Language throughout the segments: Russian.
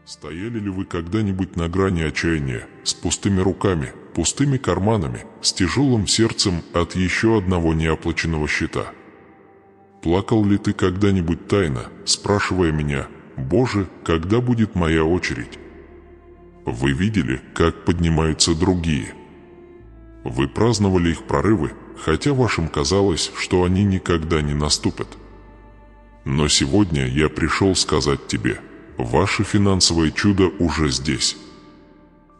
Стояли ли вы когда-нибудь на грани отчаяния, с пустыми руками, пустыми карманами, с тяжелым сердцем от еще одного неоплаченного счета? Плакал ли ты когда-нибудь тайно, спрашивая меня: «Боже, когда будет моя очередь?» Вы видели, как поднимаются другие. Вы праздновали их прорывы, хотя вашим казалось, что они никогда не наступят. Но сегодня я пришел сказать тебе: ваше финансовое чудо уже здесь.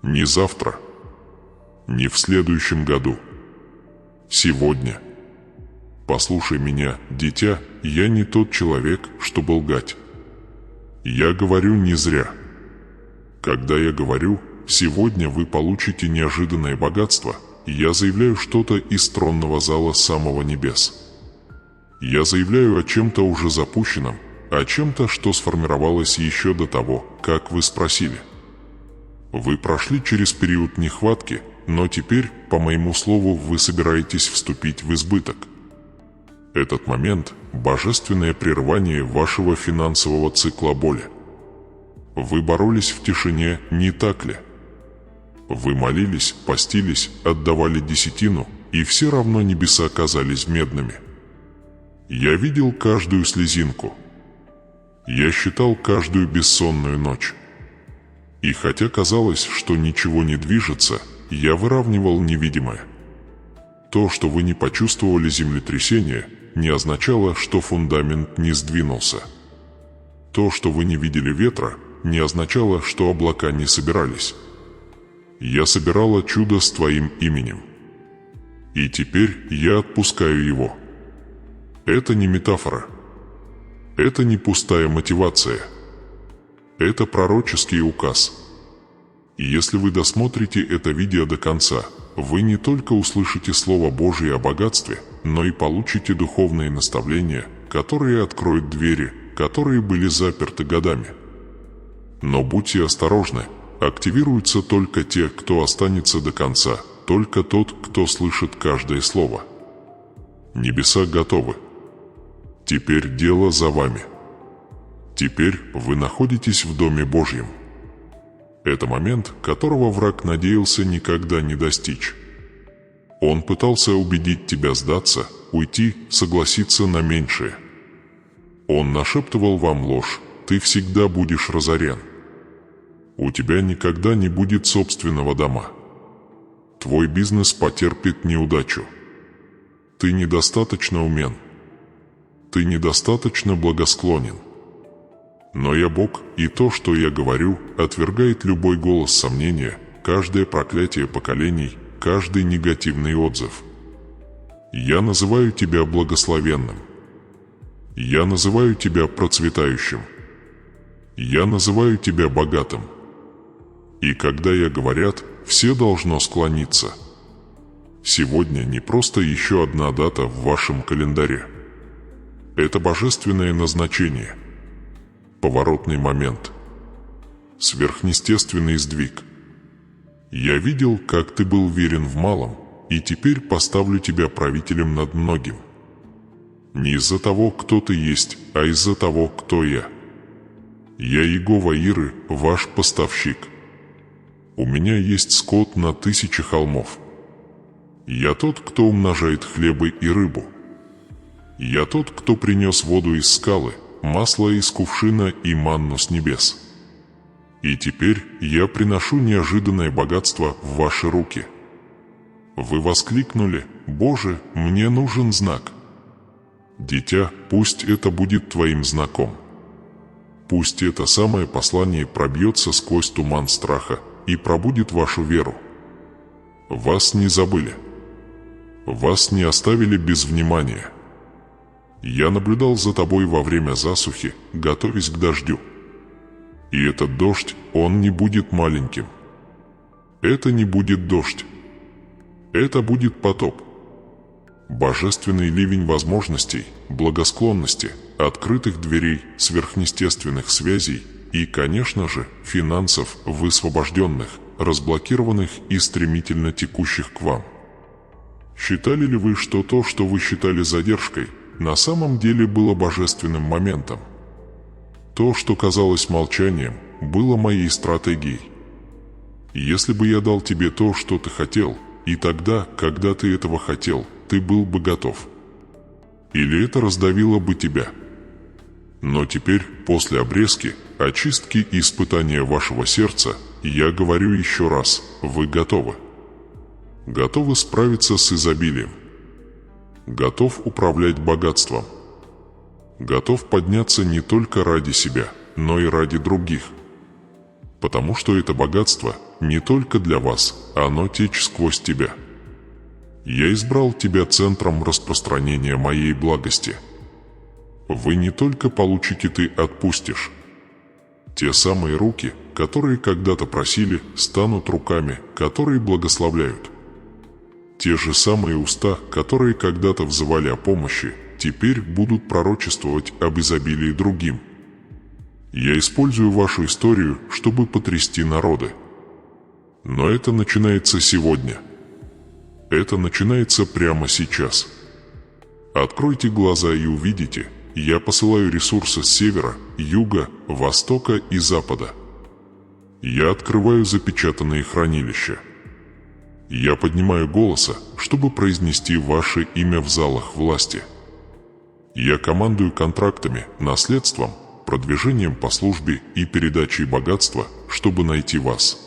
Не завтра, не в следующем году. Сегодня. Послушай меня, дитя, я не тот человек, чтобы лгать. Я говорю не зря. Когда я говорю «сегодня вы получите неожиданное богатство», я заявляю что-то из тронного зала самого небес. Я заявляю о чем-то уже запущенном, о чем-то, что сформировалось еще до того, как вы спросили. Вы прошли через период нехватки, но теперь, по моему слову, вы собираетесь вступить в избыток. Этот момент – божественное прерывание вашего финансового цикла боли. Вы боролись в тишине, не так ли? Вы молились, постились, отдавали десятину, и все равно небеса казались медными. Я видел каждую слезинку. Я считал каждую бессонную ночь. И хотя казалось, что ничего не движется, я выравнивал невидимое. То, что вы не почувствовали землетрясение, не означало, что фундамент не сдвинулся. То, что вы не видели ветра, не означало, что облака не собирались. Я собирала чудо с твоим именем. И теперь я отпускаю его. Это не метафора. Это не пустая мотивация. Это пророческий указ. И если вы досмотрите это видео до конца, вы не только услышите Слово Божие о богатстве, но и получите духовные наставления, которые откроют двери, которые были заперты годами. Но будьте осторожны, активируются только те, кто останется до конца, только тот, кто слышит каждое слово. Небеса готовы. Теперь дело за вами. Теперь вы находитесь в Доме Божьем. Это момент, которого враг надеялся никогда не достичь. Он пытался убедить тебя сдаться, уйти, согласиться на меньшее. Он нашептывал вам ложь: ты всегда будешь разорен. У тебя никогда не будет собственного дома. Твой бизнес потерпит неудачу. Ты недостаточно умен. Ты недостаточно благосклонен. Но я Бог, и то, что я говорю, отвергает любой голос сомнения, каждое проклятие поколений, каждый негативный отзыв. Я называю тебя благословенным. Я называю тебя процветающим. Я называю тебя богатым. И когда я говорят, все должно склониться. Сегодня не просто еще одна дата в вашем календаре. Это божественное назначение. Поворотный момент. Сверхъестественный сдвиг. Я видел, как ты был верен в малом, и теперь поставлю тебя правителем над многим. Не из-за того, кто ты есть, а из-за того, кто я. Я Иегова Иры, ваш поставщик. У меня есть скот на 1000 холмов. Я тот, кто умножает хлебы и рыбу. Я тот, кто принес воду из скалы, масло из кувшина и манну с небес. И теперь я приношу неожиданное богатство в ваши руки. Вы воскликнули: «Боже, мне нужен знак». Дитя, пусть это будет твоим знаком. Пусть это самое послание пробьется сквозь туман страха и пробудит вашу веру. Вас не забыли. Вас не оставили без внимания. Я наблюдал за тобой во время засухи, готовясь к дождю. И этот дождь, он не будет маленьким. Это не будет дождь. Это будет потоп. Божественный ливень возможностей, благосклонности, открытых дверей, сверхъестественных связей и, конечно же, финансов, высвобожденных, разблокированных и стремительно текущих к вам. Считали ли вы, что то, что вы считали задержкой, на самом деле было божественным моментом? То, что казалось молчанием, было моей стратегией. Если бы я дал тебе то, что ты хотел, и тогда, когда ты этого хотел, ты был бы готов. Или это раздавило бы тебя. Но теперь, после обрезки, очистки и испытания вашего сердца, я говорю еще раз, вы готовы. Готовы справиться с изобилием. Готов управлять богатством. Готов подняться не только ради себя, но и ради других. Потому что это богатство не только для вас, оно течет сквозь тебя. Я избрал тебя центром распространения моей благости. Вы не только получите, ты отпустишь. Те самые руки, которые когда-то просили, станут руками, которые благословляют. Те же самые уста, которые когда-то взывали о помощи, теперь будут пророчествовать об изобилии другим. Я использую вашу историю, чтобы потрясти народы. Но это начинается сегодня. Это начинается прямо сейчас. Откройте глаза и увидите, я посылаю ресурсы с севера, юга, востока и запада. Я открываю запечатанные хранилища. Я поднимаю голоса, чтобы произнести ваше имя в залах власти. Я командую контрактами, наследством, продвижением по службе и передачей богатства, чтобы найти вас.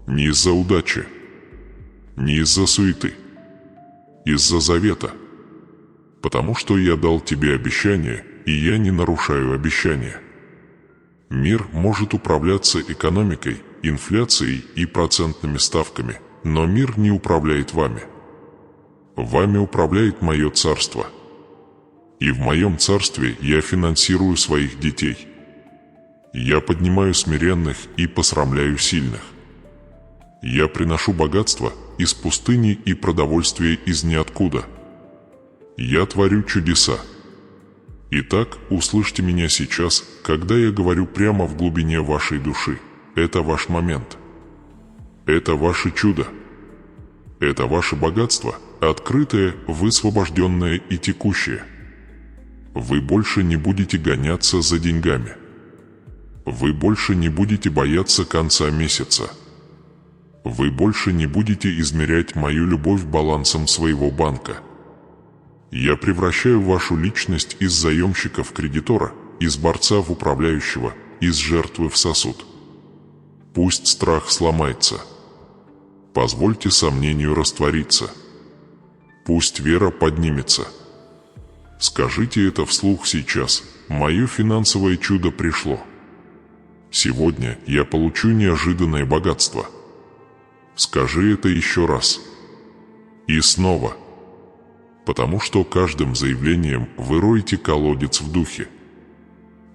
Не из-за удачи, не из-за суеты, из-за завета. Потому что я дал тебе обещание, и я не нарушаю обещания. Мир может управляться экономикой, инфляцией и процентными ставками, но мир не управляет вами. Вами управляет мое царство. И в моем царстве я финансирую своих детей. Я поднимаю смиренных и посрамляю сильных. Я приношу богатство из пустыни и продовольствие из ниоткуда. Я творю чудеса. Итак, услышьте меня сейчас, когда я говорю прямо в глубине вашей души. Это ваш момент. Это ваше чудо. Это ваше богатство, открытое, высвобожденное и текущее. Вы больше не будете гоняться за деньгами. Вы больше не будете бояться конца месяца. Вы больше не будете измерять мою любовь балансом своего банка. Я превращаю вашу личность из заемщика в кредитора, из борца в управляющего, из жертвы в сосуд. Пусть страх сломается. Позвольте сомнению раствориться. Пусть вера поднимется. Скажите это вслух сейчас. Мое финансовое чудо пришло. Сегодня я получу неожиданное богатство. Скажи это еще раз. И снова. Потому что каждым заявлением вы роете колодец в духе.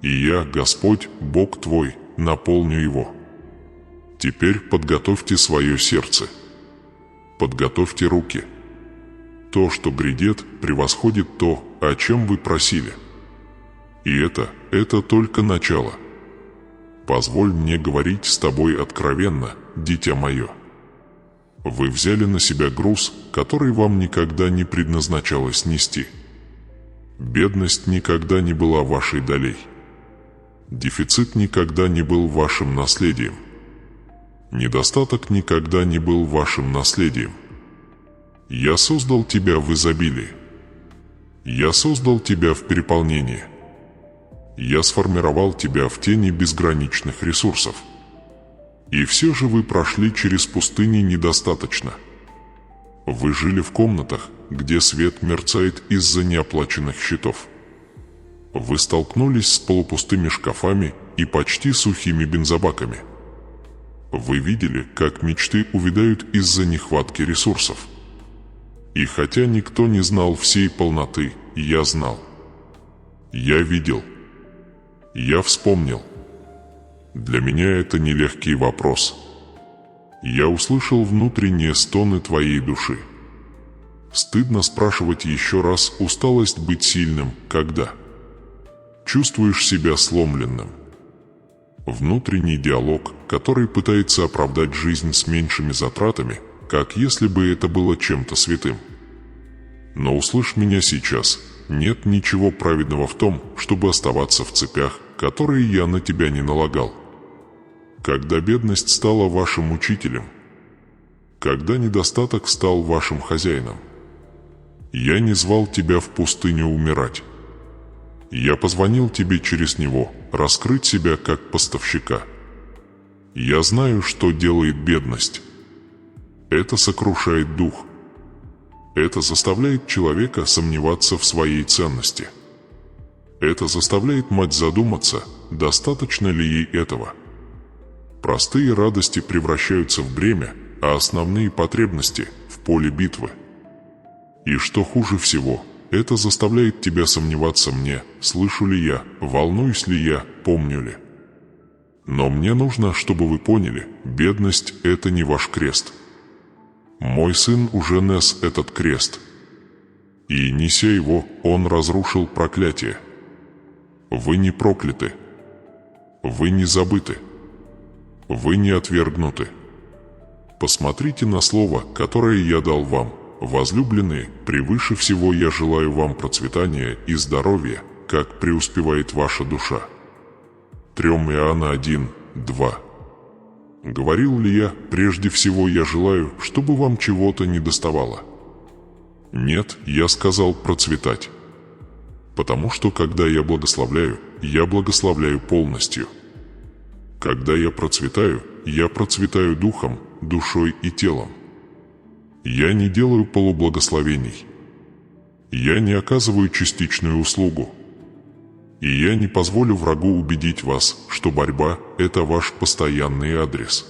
И я, Господь, Бог твой, наполню его. Теперь подготовьте свое сердце. Подготовьте руки. То, что грядет, превосходит то, о чем вы просили. И это только начало. Позволь мне говорить с тобой откровенно, дитя мое. Вы взяли на себя груз, который вам никогда не предназначалось нести. Бедность никогда не была вашей долей. Дефицит никогда не был вашим наследием. Недостаток никогда не был вашим наследием. Я создал тебя в изобилии. Я создал тебя в переполнении. Я сформировал тебя в тени безграничных ресурсов. И все же вы прошли через пустыни недостаточно. Вы жили в комнатах, где свет мерцает из-за неоплаченных счетов. Вы столкнулись с полупустыми шкафами и почти сухими бензобаками. Вы видели, как мечты увядают из-за нехватки ресурсов. И хотя никто не знал всей полноты, я знал. Я видел. Я вспомнил. Для меня это нелегкий вопрос. Я услышал внутренние стоны твоей души. Стыдно спрашивать еще раз усталость быть сильным, когда чувствуешь себя сломленным. Внутренний диалог, который пытается оправдать жизнь с меньшими затратами, как если бы это было чем-то святым. Но услышь меня сейчас, нет ничего праведного в том, чтобы оставаться в цепях, которые я на тебя не налагал. Когда бедность стала вашим учителем, когда недостаток стал вашим хозяином, я не звал тебя в пустыню умирать. Я позвонил тебе через него раскрыть себя как поставщика. Я знаю, что делает бедность. Это сокрушает дух. Это заставляет человека сомневаться в своей ценности. Это заставляет мать задуматься, достаточно ли ей этого. Простые радости превращаются в бремя, а основные потребности – в поле битвы. И что хуже всего, это заставляет тебя сомневаться мне, слышу ли я, волнуюсь ли я, помню ли. Но мне нужно, чтобы вы поняли, бедность – это не ваш крест. Мой сын уже нес этот крест. И, неся его, он разрушил проклятие. Вы не прокляты. Вы не забыты. Вы не отвергнуты. Посмотрите на слово, которое я дал вам. Возлюбленные, превыше всего я желаю вам процветания и здоровья, как преуспевает ваша душа. 3 Иоанна 1, 2. Говорил ли я, прежде всего я желаю, чтобы вам чего-то недоставало? Нет, я сказал процветать. Потому что, когда я благословляю полностью. Когда я процветаю духом, душой и телом. Я не делаю полублагословений. Я не оказываю частичную услугу. И я не позволю врагу убедить вас, что борьба – это ваш постоянный адрес.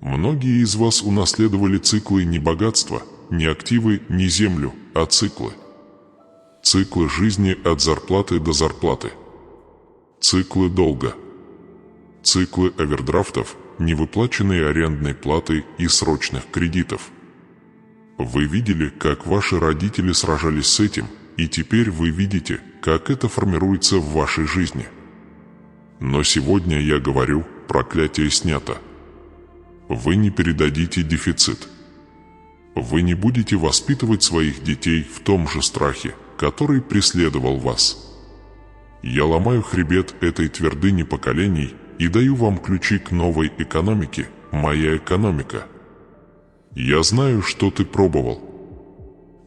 Многие из вас унаследовали циклы не богатства, не активы, не землю, а циклы. Циклы жизни от зарплаты до зарплаты. Циклы долга. Циклы овердрафтов, невыплаченной арендной платы и срочных кредитов. Вы видели, как ваши родители сражались с этим, и теперь вы видите, как это формируется в вашей жизни. Но сегодня я говорю, проклятие снято. Вы не передадите дефицит. Вы не будете воспитывать своих детей в том же страхе, который преследовал вас. Я ломаю хребет этой твердыни поколений и даю вам ключи к новой экономике, моя экономика. Я знаю, что ты пробовал.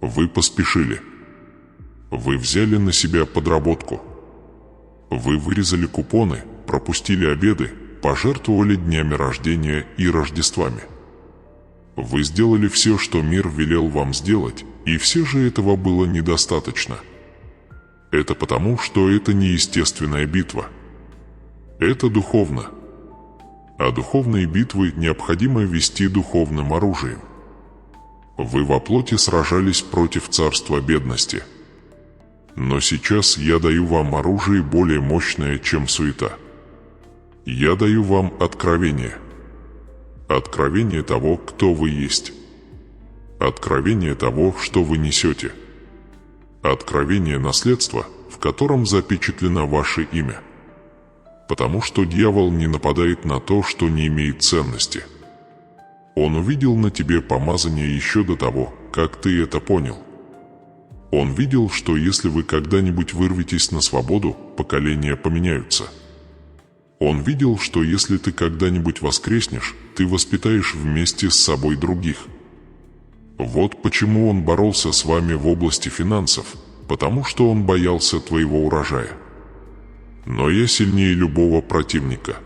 Вы поспешили. Вы взяли на себя подработку. Вы вырезали купоны, пропустили обеды, пожертвовали днями рождения и Рождествами. Вы сделали все, что мир велел вам сделать, и все же этого было недостаточно. Это потому, что это не естественная битва. Это духовно. А духовные битвы необходимо вести духовным оружием. Вы во плоти сражались против царства бедности. Но сейчас я даю вам оружие более мощное, чем суета. Я даю вам откровение. Откровение того, кто вы есть. Откровение того, что вы несете. Откровение наследства, в котором запечатлено ваше имя. Потому что дьявол не нападает на то, что не имеет ценности. Он увидел на тебе помазание еще до того, как ты это понял. Он видел, что если вы когда-нибудь вырветесь на свободу, поколения поменяются. Он видел, что если ты когда-нибудь воскреснешь, ты воспитаешь вместе с собой других. Вот почему он боролся с вами в области финансов, потому что он боялся твоего урожая. Но я сильнее любого противника.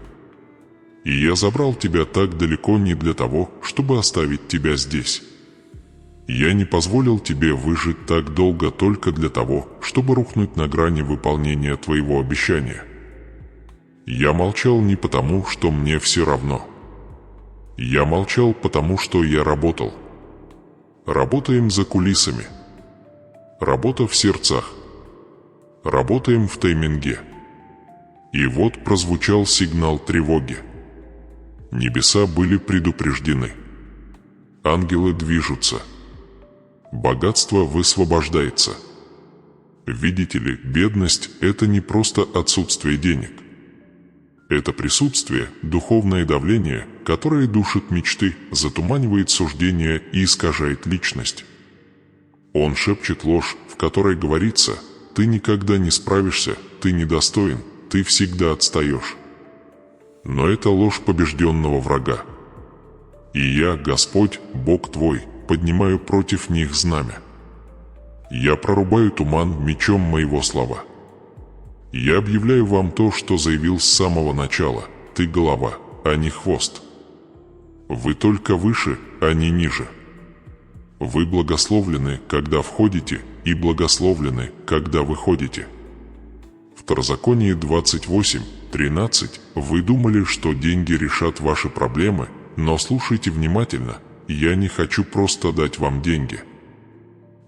И я забрал тебя так далеко не для того, чтобы оставить тебя здесь. Я не позволил тебе выжить так долго только для того, чтобы рухнуть на грани выполнения твоего обещания. Я молчал не потому, что мне все равно. Я молчал, потому что я работал. Работаем за кулисами. Работа в сердцах. Работаем в тайминге. И вот прозвучал сигнал тревоги. Небеса были предупреждены. Ангелы движутся. Богатство высвобождается. Видите ли, бедность – это не просто отсутствие денег. Это присутствие, духовное давление, которое душит мечты, затуманивает суждения и искажает личность. Он шепчет ложь, в которой говорится: «Ты никогда не справишься, ты недостоин, ты всегда отстаешь. Но это ложь побежденного врага. И я, Господь, Бог твой, поднимаю против них знамя. Я прорубаю туман мечом моего слова. Я объявляю вам то, что заявил с самого начала. Ты голова, а не хвост. Вы только выше, а не ниже. Вы благословлены, когда входите, и благословлены, когда выходите. Второзаконие 28:13. Вы думали, что деньги решат ваши проблемы, но слушайте внимательно. Я не хочу просто дать вам деньги.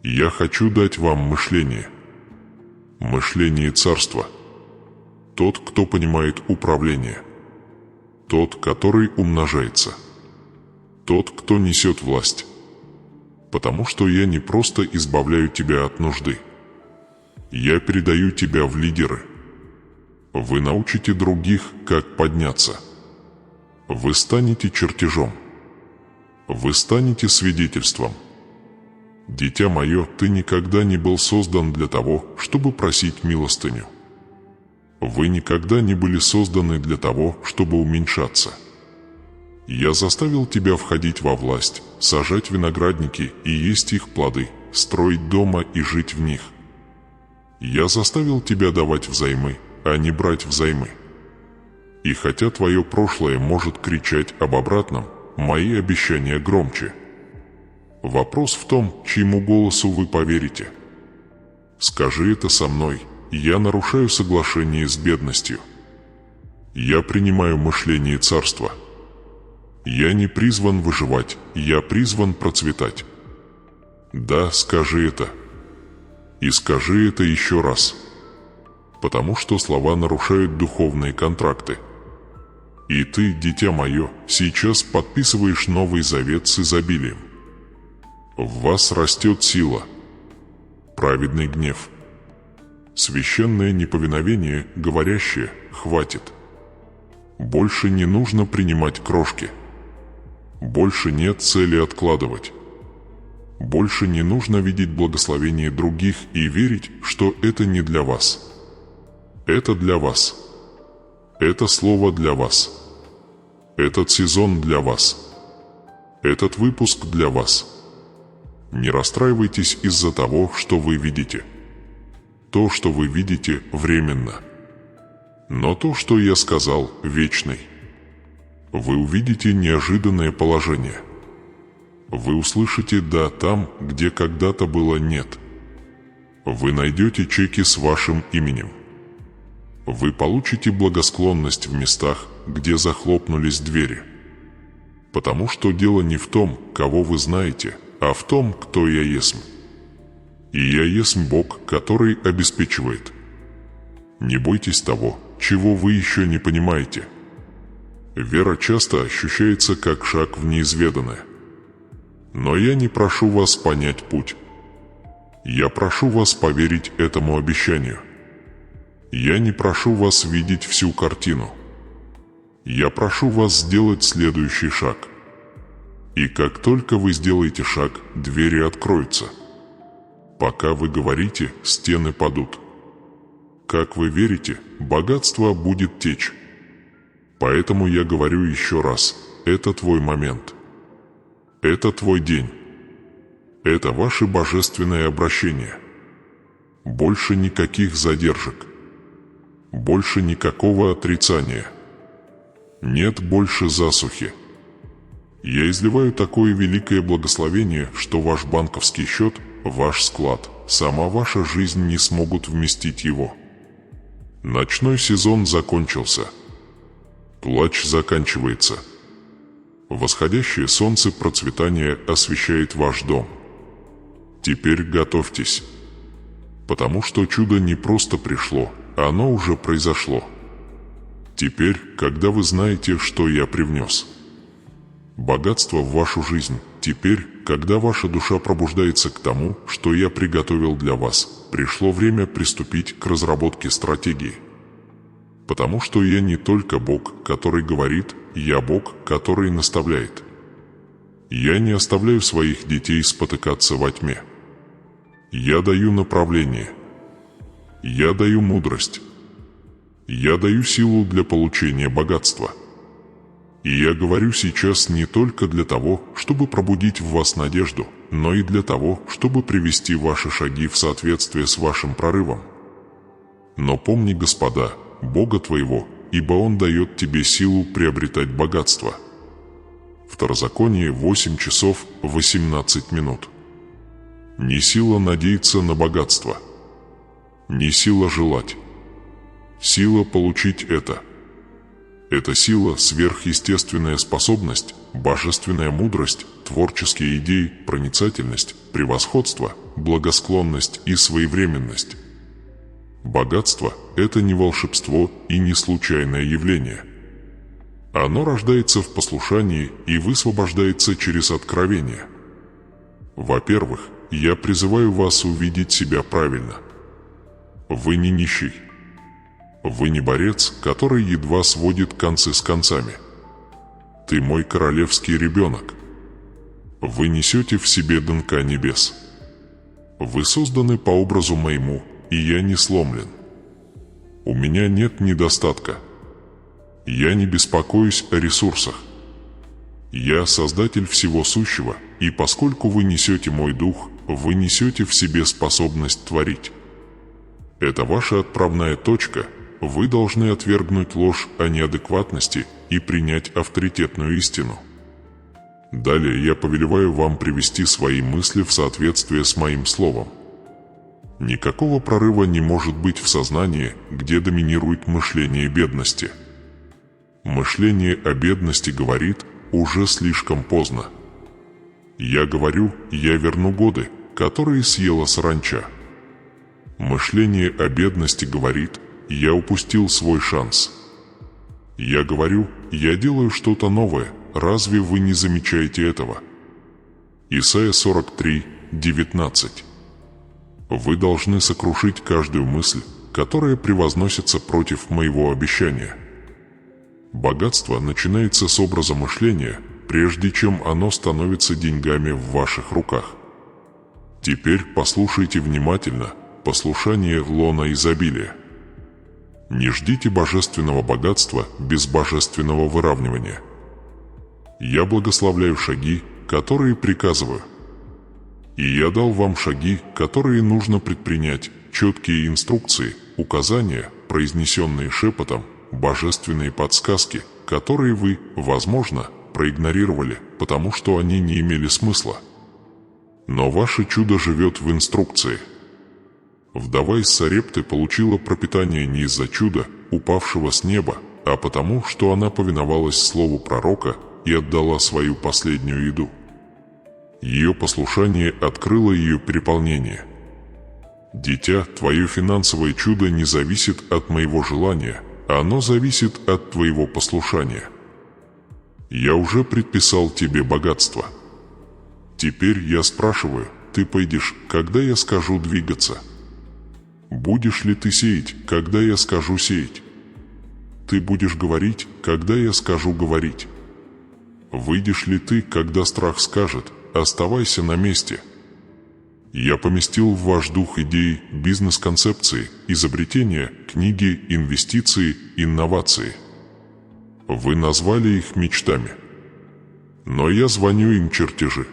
Я хочу дать вам мышление. Мышление царства. Тот, кто понимает управление. Тот, который умножается. Тот, кто несет власть. Потому что я не просто избавляю тебя от нужды. Я передаю тебя в лидеры. Вы научите других, как подняться. Вы станете чертежом. Вы станете свидетельством. Дитя мое, ты никогда не был создан для того, чтобы просить милостыню. Вы никогда не были созданы для того, чтобы уменьшаться. Я заставил тебя входить во власть, сажать виноградники и есть их плоды, строить дома и жить в них. Я заставил тебя давать взаймы, а не брать взаймы. И хотя твое прошлое может кричать об обратном, мои обещания громче. Вопрос в том, чьему голосу вы поверите. Скажи это со мной, я нарушаю соглашение с бедностью. Я принимаю мышление царства. Я не призван выживать, я призван процветать. Да, скажи это. И скажи это еще раз. Потому что слова нарушают духовные контракты. И ты, дитя мое, сейчас подписываешь Новый Завет с изобилием. В вас растет сила, праведный гнев, священное неповиновение, говорящее «хватит». Больше не нужно принимать крошки. Больше нет цели откладывать. Больше не нужно видеть благословение других и верить, что это не для вас. Это для вас. Это слово для вас. Этот сезон для вас. Этот выпуск для вас. Не расстраивайтесь из-за того, что вы видите. То, что вы видите, временно. Но то, что я сказал, вечный. Вы увидите неожиданное положение. Вы услышите «да» там, где когда-то было «нет». Вы найдете чеки с вашим именем. Вы получите благосклонность в местах, где захлопнулись двери. Потому что дело не в том, кого вы знаете, а в том, кто я есмь. И я есмь Бог, который обеспечивает. Не бойтесь того, чего вы еще не понимаете. Вера часто ощущается как шаг в неизведанное. Но я не прошу вас понять путь. Я прошу вас поверить этому обещанию. Я не прошу вас видеть всю картину. Я прошу вас сделать следующий шаг. И как только вы сделаете шаг, двери откроются. Пока вы говорите, стены падут. Как вы верите, богатство будет течь. Поэтому я говорю еще раз, это твой момент. Это твой день. Это ваше божественное обращение. Больше никаких задержек. Больше никакого отрицания. Нет больше засухи. Я изливаю такое великое благословение, что ваш банковский счет, ваш склад, сама ваша жизнь не смогут вместить его. Ночной сезон закончился. Плач заканчивается. Восходящее солнце процветания освещает ваш дом. Теперь готовьтесь. Потому что чудо не просто пришло, оно уже произошло. Теперь, когда вы знаете, что я привнес богатство в вашу жизнь, теперь, когда ваша душа пробуждается к тому, что я приготовил для вас, пришло время приступить к разработке стратегии. Потому что я не только Бог, который говорит, я Бог, который наставляет. Я не оставляю своих детей спотыкаться во тьме. Я даю направление. Я даю мудрость. Я даю силу для получения богатства. И я говорю сейчас не только для того, чтобы пробудить в вас надежду, но и для того, чтобы привести ваши шаги в соответствие с вашим прорывом. Но помни, Господа, Бога твоего, ибо Он дает тебе силу приобретать богатство. Второзаконие 8 часов 18 минут. Не сила надеяться на богатство. Не сила желать. Сила получить это. Это сила, сверхъестественная способность, божественная мудрость, творческие идеи, проницательность, превосходство, благосклонность и своевременность. Богатство – это не волшебство и не случайное явление. Оно рождается в послушании и высвобождается через откровение. Во-первых, я призываю вас увидеть себя правильно. Вы не нищий. Вы не борец, который едва сводит концы с концами. Ты мой королевский ребенок. Вы несете в себе ДНК небес. Вы созданы по образу моему, и я не сломлен. У меня нет недостатка. Я не беспокоюсь о ресурсах. Я создатель всего сущего, и поскольку вы несете мой дух, вы несете в себе способность творить. Это ваша отправная точка. Вы должны отвергнуть ложь о неадекватности и принять авторитетную истину. Далее я повелеваю вам привести свои мысли в соответствие с моим словом. Никакого прорыва не может быть в сознании, где доминирует мышление бедности. Мышление о бедности говорит: уже слишком поздно. Я говорю: я верну годы, которые съела саранча. Мышление о бедности говорит: я упустил свой шанс. Я говорю: я делаю что-то новое, разве вы не замечаете этого? Исайя 43, 19. Вы должны сокрушить каждую мысль, которая превозносится против моего обещания. Богатство начинается с образа мышления, прежде чем оно становится деньгами в ваших руках. Теперь послушайте внимательно послушание лона изобилия. Не ждите божественного богатства без божественного выравнивания. Я благословляю шаги, которые приказываю. И я дал вам шаги, которые нужно предпринять, четкие инструкции, указания, произнесенные шепотом, божественные подсказки, которые вы, возможно, проигнорировали, потому что они не имели смысла. Но ваше чудо живет в инструкции. Вдова из Сарепты получила пропитание не из-за чуда, упавшего с неба, а потому, что она повиновалась слову пророка и отдала свою последнюю еду. Ее послушание открыло ее переполнение. Дитя, твое финансовое чудо не зависит от моего желания, оно зависит от твоего послушания. Я уже предписал тебе богатство. Теперь я спрашиваю: ты пойдешь, когда я скажу двигаться? Будешь ли ты сеять, когда я скажу сеять? Ты будешь говорить, когда я скажу говорить? Выйдешь ли ты, когда страх скажет: оставайся на месте? Я поместил в ваш дух идеи, бизнес-концепции, изобретения, книги, инвестиции, инновации. Вы назвали их мечтами. Но я звоню им чертежи.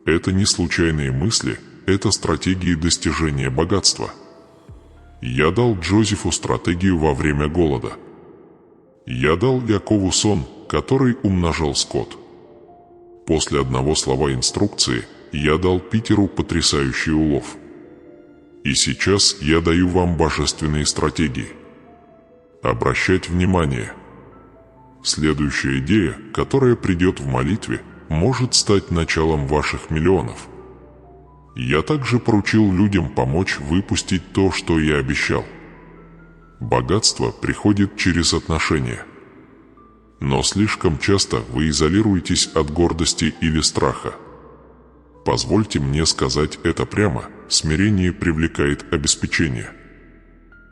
Это не случайные мысли, это стратегии достижения богатства. Я дал Джозефу стратегию во время голода. Я дал Якову сон, который умножал скот. После одного слова инструкции я дал Питеру потрясающий улов. И сейчас я даю вам божественные стратегии. Обращать внимание. Следующая идея, которая придет в молитве, может стать началом ваших миллионов. Я также поручил людям помочь выпустить то, что я обещал. Богатство приходит через отношения. Но слишком часто вы изолируетесь от гордости или страха. Позвольте мне сказать это прямо: смирение привлекает обеспечение.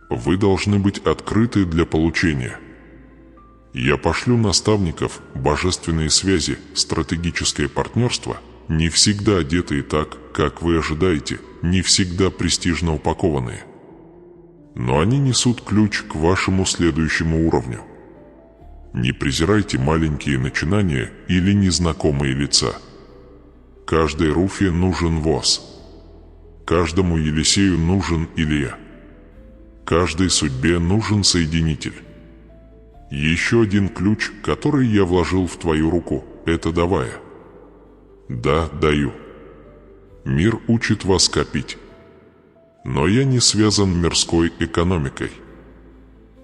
Вы должны быть открыты для получения. Я пошлю наставников, божественные связи, стратегическое партнерство, не всегда одетые так, как вы ожидаете, не всегда престижно упакованные. но они несут ключ к вашему следующему уровню. Не презирайте маленькие начинания или незнакомые лица. Каждой Руфе нужен воз. Каждому Елисею нужен Илья. Каждой судьбе нужен соединитель. Еще один ключ, который я вложил в твою руку, это давая. Да, даю. Мир учит вас копить. Но я не связан мирской экономикой.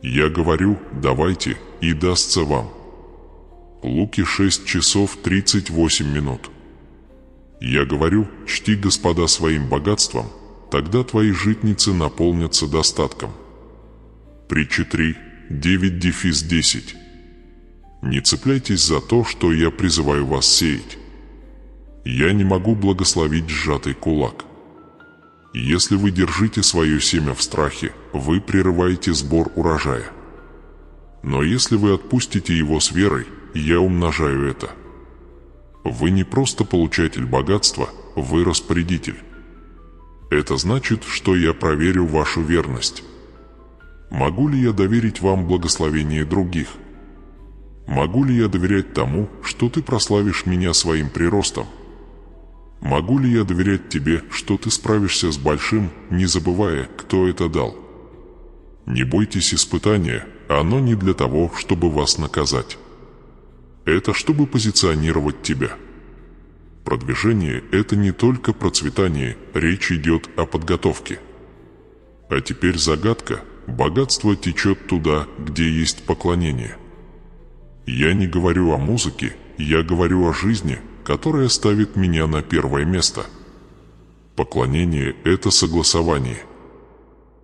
Я говорю, давайте, и дастся вам. Луки 6 часов 38 минут. Я говорю, чти Господа своим богатством, тогда твои житницы наполнятся достатком. Притча 3, 9-10. Не цепляйтесь за то, что я призываю вас сеять. Я не могу благословить сжатый кулак. Если вы держите свое семя в страхе, вы прерываете сбор урожая. Но если вы отпустите его с верой, я умножаю это. Вы не просто получатель богатства, вы распорядитель. Это значит, что я проверю вашу верность. Могу ли я доверить вам благословение других? Могу ли я доверять тому, что ты прославишь меня своим приростом? Могу ли я доверять тебе, что ты справишься с большим, не забывая, кто это дал? Не бойтесь испытания, оно не для того, чтобы вас наказать. Это чтобы позиционировать тебя. Продвижение – это не только процветание, речь идет о подготовке. А теперь загадка: богатство течет туда, где есть поклонение. Я не говорю о музыке, я говорю о жизни, которая ставит меня на первое место. Поклонение – это согласование.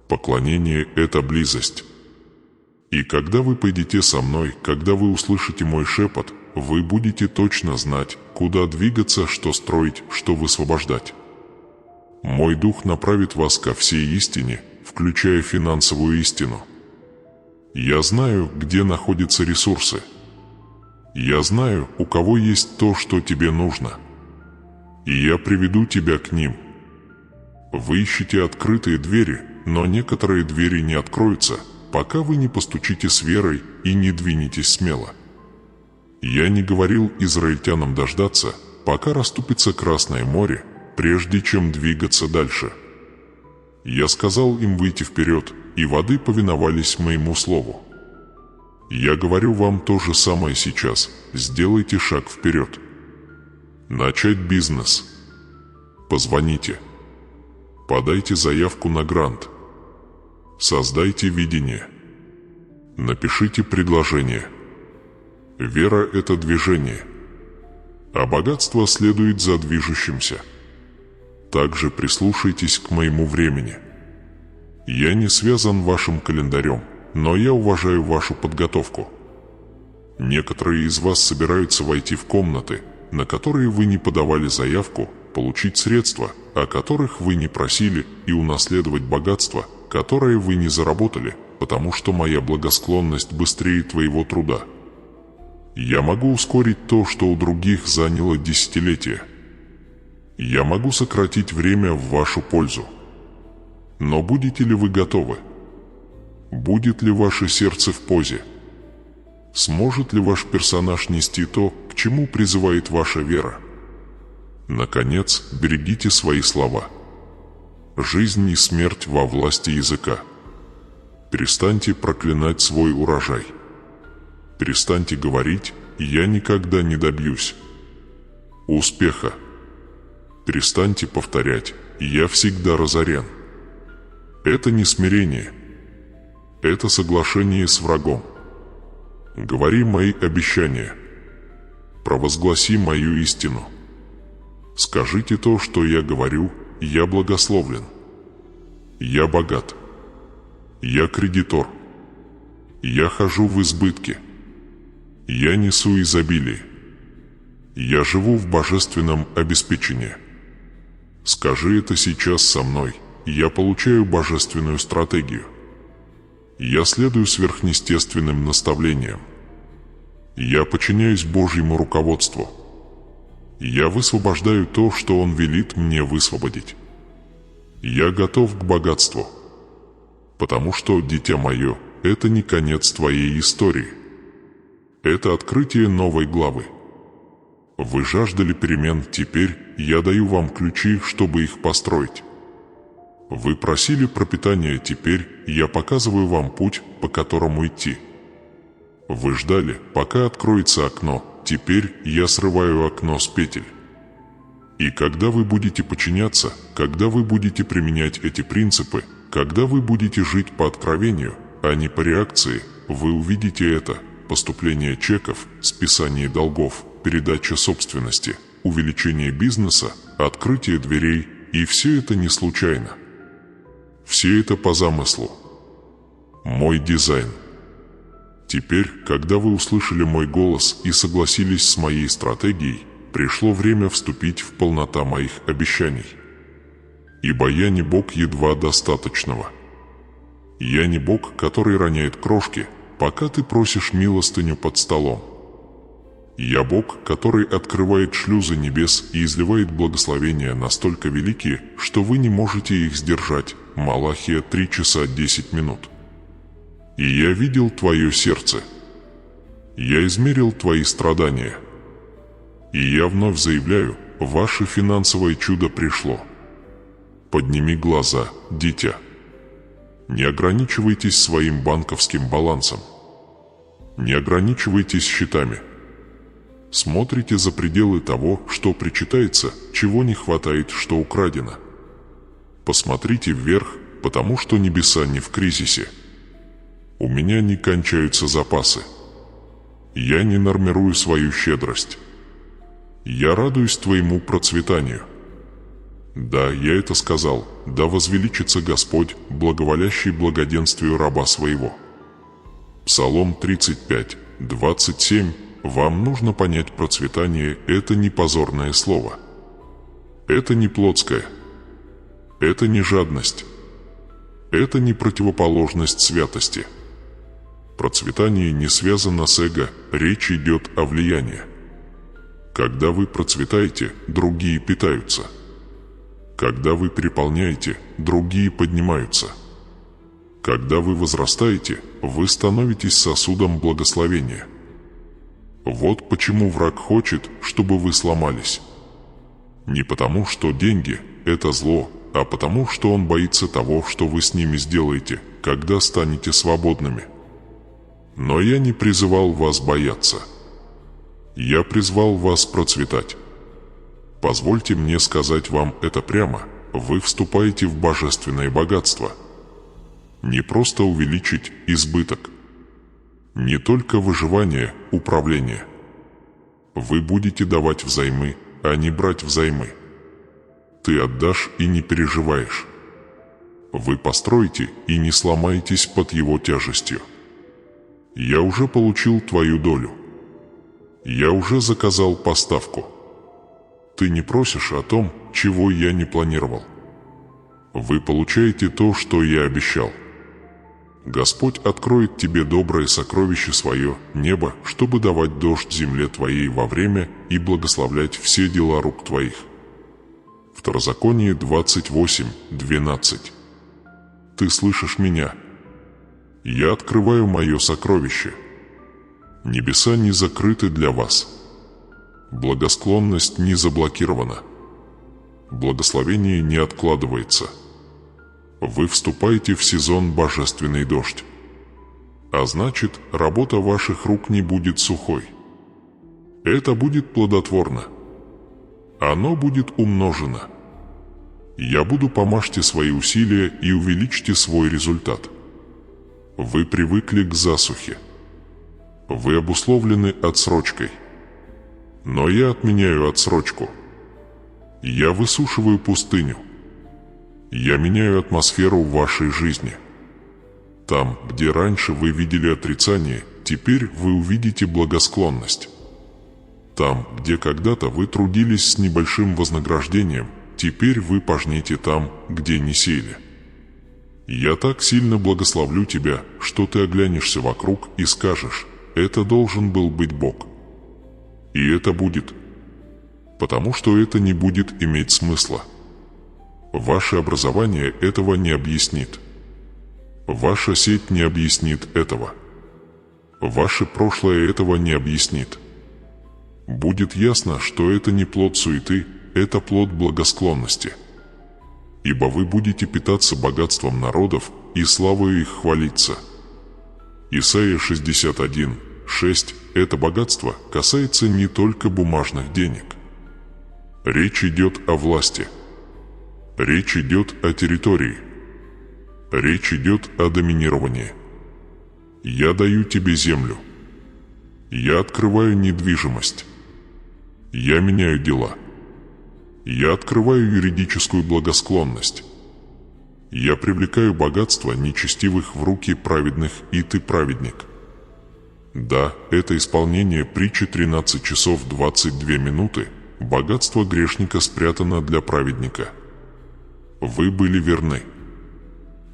Поклонение – это близость. И когда вы пойдете со мной, когда вы услышите мой шепот, вы будете точно знать, куда двигаться, что строить, что высвобождать. Мой дух направит вас ко всей истине, включая финансовую истину. Я знаю, где находятся ресурсы. Я знаю, у кого есть то, что тебе нужно. И я приведу тебя к ним. Вы ищете открытые двери, но некоторые двери не откроются, пока вы не постучите с верой и не двинетесь смело. Я не говорил израильтянам дождаться, пока расступится Красное море, прежде чем двигаться дальше. Я сказал им выйти вперед, и воды повиновались моему слову. Я говорю вам то же самое сейчас. Сделайте шаг вперед. Начать бизнес. Позвоните. Подайте заявку на грант. Создайте видение. Напишите предложение. Вера – это движение. А богатство следует за движущимся. Также прислушайтесь к моему времени. Я не связан вашим календарем, но я уважаю вашу подготовку. Некоторые из вас собираются войти в комнаты, на которые вы не подавали заявку, получить средства, о которых вы не просили, и унаследовать богатство, которое вы не заработали, потому что моя благосклонность быстрее твоего труда. Я могу ускорить то, что у других заняло десятилетия. Я могу сократить время в вашу пользу. Но будете ли вы готовы? Будет ли ваше сердце в позе? Сможет ли ваш персонаж нести то, к чему призывает ваша вера? Наконец, берегите свои слова. Жизнь и смерть во власти языка. Перестаньте проклинать свой урожай. Перестаньте говорить: «Я никогда не добьюсь успеха». Перестаньте повторять: «Я всегда разорен». Это не смирение. Это соглашение с врагом. Говори мои обещания. Провозгласи мою истину. Скажите то, что я говорю: я благословлен. Я богат. Я кредитор. Я хожу в избытке. Я несу изобилие. Я живу в божественном обеспечении. Скажи это сейчас со мной. Я получаю божественную стратегию. Я следую сверхъестественным наставлениям. Я подчиняюсь Божьему руководству. Я высвобождаю то, что Он велит мне высвободить. Я готов к богатству. Потому что, дитя мое, это не конец твоей истории. Это открытие новой главы. Вы жаждали перемен, теперь я даю вам ключи, чтобы их построить. Вы просили пропитания, теперь я показываю вам путь, по которому идти. Вы ждали, пока откроется окно, теперь я срываю окно с петель. И когда вы будете подчиняться, когда вы будете применять эти принципы, когда вы будете жить по откровению, а не по реакции, вы увидите это: поступление чеков, списание долгов, передача собственности, увеличение бизнеса, открытие дверей, и все это не случайно. Все это по замыслу. Мой дизайн. Теперь, когда вы услышали мой голос и согласились с моей стратегией, пришло время вступить в полноту моих обещаний. Ибо я не Бог едва достаточного. Я не Бог, который роняет крошки, пока ты просишь милостыню под столом. Я Бог, который открывает шлюзы небес и изливает благословения настолько великие, что вы не можете их сдержать. Малахия 3 часа 10 минут. И я видел твое сердце. Я измерил твои страдания. И я вновь заявляю, ваше финансовое чудо пришло. Подними глаза, дитя. Не ограничивайтесь своим банковским балансом. Не ограничивайтесь счетами. Смотрите за пределы того, что причитается, чего не хватает, что украдено. Посмотрите вверх, потому что небеса не в кризисе. У меня не кончаются запасы. Я не нормирую свою щедрость. Я радуюсь твоему процветанию. Да, я это сказал, да возвеличится Господь, благоволящий благоденствию раба своего. Псалом 35, 27. Вам нужно понять, процветание – это не позорное слово. Это не плотское. Это не жадность. Это не противоположность святости. Процветание не связано с эго, речь идет о влиянии. Когда вы процветаете, другие питаются. Когда вы переполняете, другие поднимаются. Когда вы возрастаете, вы становитесь сосудом благословения. Вот почему враг хочет, чтобы вы сломались. Не потому, что деньги – это зло, а потому, что он боится того, что вы с ними сделаете, когда станете свободными. Но я не призывал вас бояться. Я призвал вас процветать. Позвольте мне сказать вам это прямо: вы вступаете в божественное богатство. Не просто увеличить избыток. Не только выживание, управление. Вы будете давать взаймы, а не брать взаймы. Ты отдашь и не переживаешь. Вы построите и не сломаетесь под его тяжестью. Я уже получил твою долю. Я уже заказал поставку. Ты не просишь о том, чего я не планировал. Вы получаете то, что я обещал. Господь откроет тебе доброе сокровище свое, небо, чтобы давать дождь земле твоей во время и благословлять все дела рук твоих. Второзаконие 28:12. Ты слышишь меня? Я открываю мое сокровище. Небеса не закрыты для вас. Благосклонность не заблокирована. Благословение не откладывается. Вы вступаете в сезон божественный дождь. А значит, работа ваших рук не будет сухой. Это будет плодотворно. Оно будет умножено. Я буду помножьте свои усилия и увеличьте свой результат. Вы привыкли к засухе. Вы обусловлены отсрочкой. Но я отменяю отсрочку. Я высушиваю пустыню. Я меняю атмосферу в вашей жизни. Там, где раньше вы видели отрицание, теперь вы увидите благосклонность. Там, где когда-то вы трудились с небольшим вознаграждением, теперь вы пожнете там, где не сеяли. Я так сильно благословлю тебя, что ты оглянешься вокруг и скажешь: это должен был быть Бог. И это будет. Потому что это не будет иметь смысла. Ваше образование этого не объяснит. Ваша сеть не объяснит этого. Ваше прошлое этого не объяснит. Будет ясно, что это не плод суеты, это плод благосклонности. Ибо вы будете питаться богатством народов и славою их хвалиться. Исайя 61:6. Это богатство касается не только бумажных денег. Речь идет о власти. Речь идет о территории. Речь идет о доминировании. Я даю тебе землю. Я открываю недвижимость. Я меняю дела. Я открываю юридическую благосклонность. Я привлекаю богатство нечестивых в руки праведных, и ты праведник. Да, это исполнение притчи 13 часов 22 минуты. Богатство грешника спрятано для праведника. Вы были верны.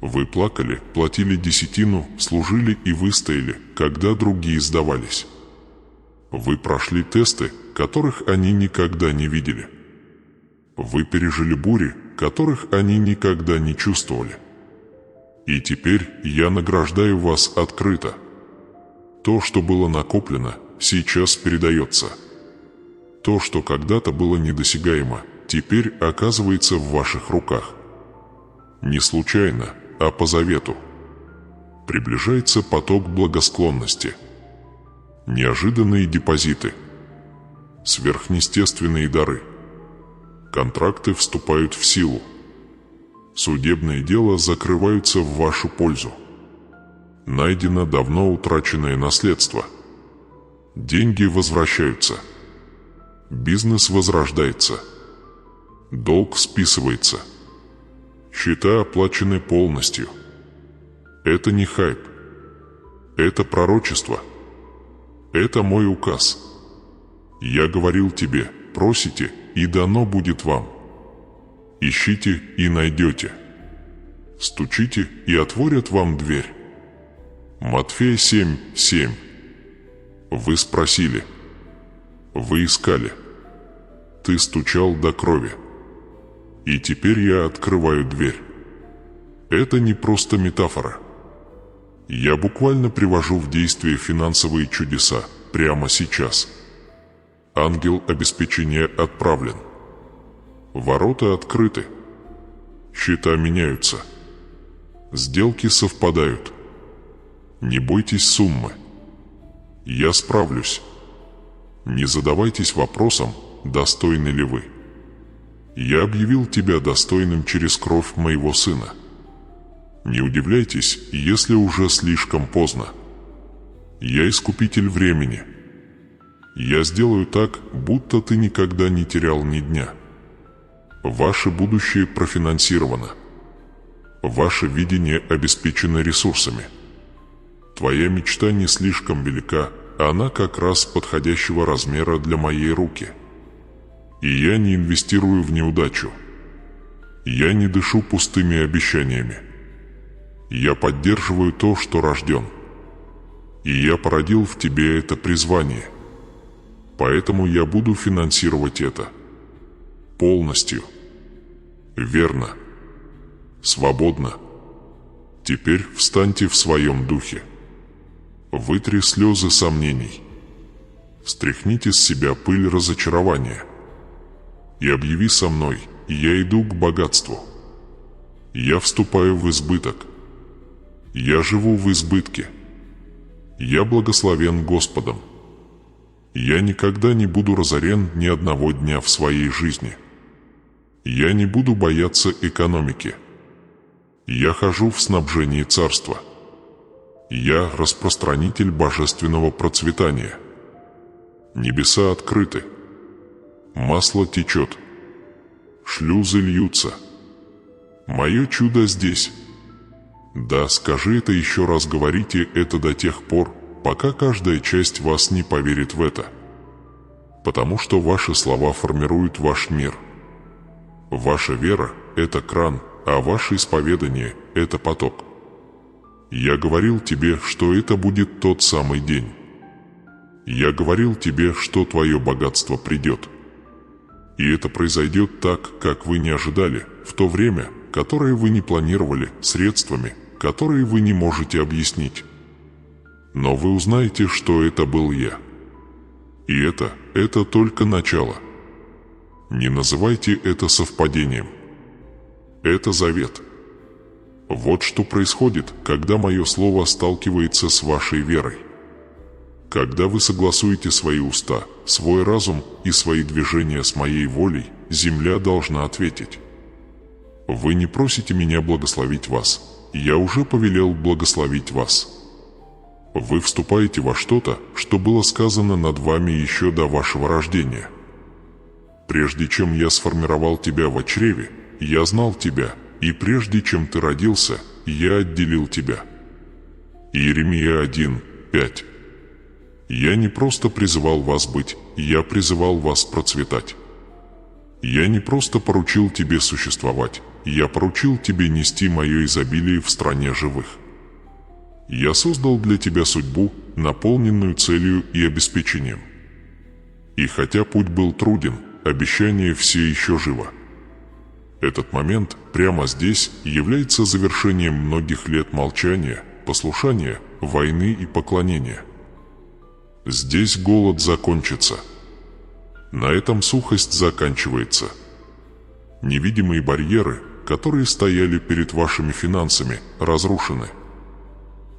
Вы плакали, платили десятину, служили и выстояли, когда другие сдавались. Вы прошли тесты, которых они никогда не видели. Вы пережили бури, которых они никогда не чувствовали. И теперь я награждаю вас открыто. То, что было накоплено, сейчас передается. То, что когда-то было недосягаемо, теперь оказывается в ваших руках. Не случайно, а по завету. Приближается поток благосклонности. Неожиданные депозиты. Сверхъестественные дары. Контракты вступают в силу. Судебные дела закрываются в вашу пользу. Найдено давно утраченное наследство. Деньги возвращаются. Бизнес возрождается. Долг списывается. Счета оплачены полностью. Это не хайп. Это пророчество. Это мой указ. Я говорил тебе, просите, и дано будет вам. Ищите и найдете. Стучите, и отворят вам дверь. Матфея 7:7. Вы спросили. Вы искали. Ты стучал до крови. И теперь я открываю дверь. Это не просто метафора. Я буквально привожу в действие финансовые чудеса прямо сейчас. Ангел обеспечения отправлен. Ворота открыты. Счета меняются. Сделки совпадают. Не бойтесь суммы. Я справлюсь. Не задавайтесь вопросом, достойны ли вы. Я объявил тебя достойным через кровь моего сына. Не удивляйтесь, если уже слишком поздно. Я искупитель времени. Я сделаю так, будто ты никогда не терял ни дня. Ваше будущее профинансировано. Ваше видение обеспечено ресурсами. Твоя мечта не слишком велика, она как раз подходящего размера для моей руки. И я не инвестирую в неудачу. Я не дышу пустыми обещаниями. Я поддерживаю то, что рожден. И я породил в тебе это призвание. Поэтому я буду финансировать это. Полностью. Верно. Свободно. Теперь встаньте в своем духе. Вытри слезы сомнений. Стряхните с себя пыль разочарования. И объяви со мной, я иду к богатству. Я вступаю в избыток. Я живу в избытке. Я благословен Господом. Я никогда не буду разорен ни одного дня в своей жизни. Я не буду бояться экономики. Я хожу в снабжении царства. Я распространитель божественного процветания. Небеса открыты. Масло течет. Шлюзы льются. Мое чудо здесь. Да, скажи это еще раз, говорите это до тех пор, пока каждая часть вас не поверит в это. Потому что ваши слова формируют ваш мир. Ваша вера – это кран, а ваше исповедание – это поток. Я говорил тебе, что это будет тот самый день. Я говорил тебе, что твое богатство придет. И это произойдет так, как вы не ожидали, в то время, которое вы не планировали, средствами, которые вы не можете объяснить. Но вы узнаете, что это был я. И это только начало. Не называйте это совпадением. Это завет. Вот что происходит, когда мое слово сталкивается с вашей верой. Когда вы согласуете свои уста, свой разум и свои движения с моей волей, земля должна ответить. Вы не просите меня благословить вас. Я уже повелел благословить вас. Вы вступаете во что-то, что было сказано над вами еще до вашего рождения. Прежде чем я сформировал тебя в чреве, я знал тебя, и прежде чем ты родился, я отделил тебя. Иеремия 1:5. Я не просто призывал вас быть, я призывал вас процветать. Я не просто поручил тебе существовать, я поручил тебе нести мое изобилие в стране живых. Я создал для тебя судьбу, наполненную целью и обеспечением. И хотя путь был труден, обещание все еще живо. Этот момент прямо здесь является завершением многих лет молчания, послушания, войны и поклонения. Здесь голод закончится. На этом сухость заканчивается. Невидимые барьеры, которые стояли перед вашими финансами, разрушены.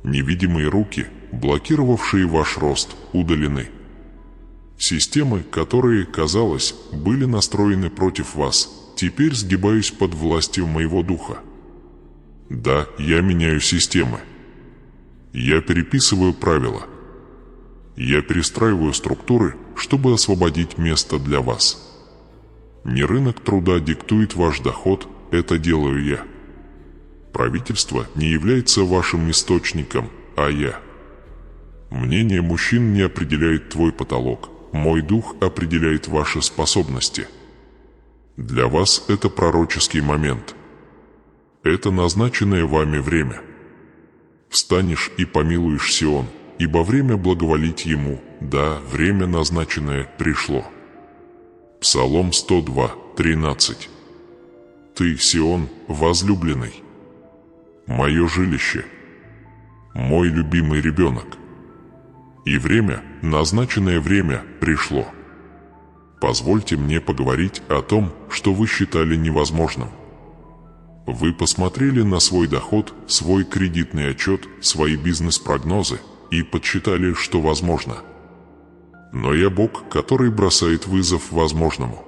Невидимые руки, блокировавшие ваш рост, удалены. Системы, которые, казалось, были настроены против вас, теперь сгибаюсь под властью моего духа. Да, я меняю системы. Я переписываю правила. Я перестраиваю структуры, чтобы освободить место для вас. Не рынок труда диктует ваш доход, это делаю я. Правительство не является вашим источником, а я. Мнение мужчин не определяет твой потолок, мой дух определяет ваши способности. Для вас это пророческий момент. Это назначенное вами время. Встанешь и помилуешь Сион, ибо время благоволить ему, да, время назначенное пришло. Псалом 102:13. Ты, Сион, возлюбленный, мое жилище, мой любимый ребенок. И время, назначенное время, пришло. Позвольте мне поговорить о том, что вы считали невозможным. Вы посмотрели на свой доход, свой кредитный отчет, свои бизнес-прогнозы и подсчитали, что возможно. Но я Бог, который бросает вызов возможному.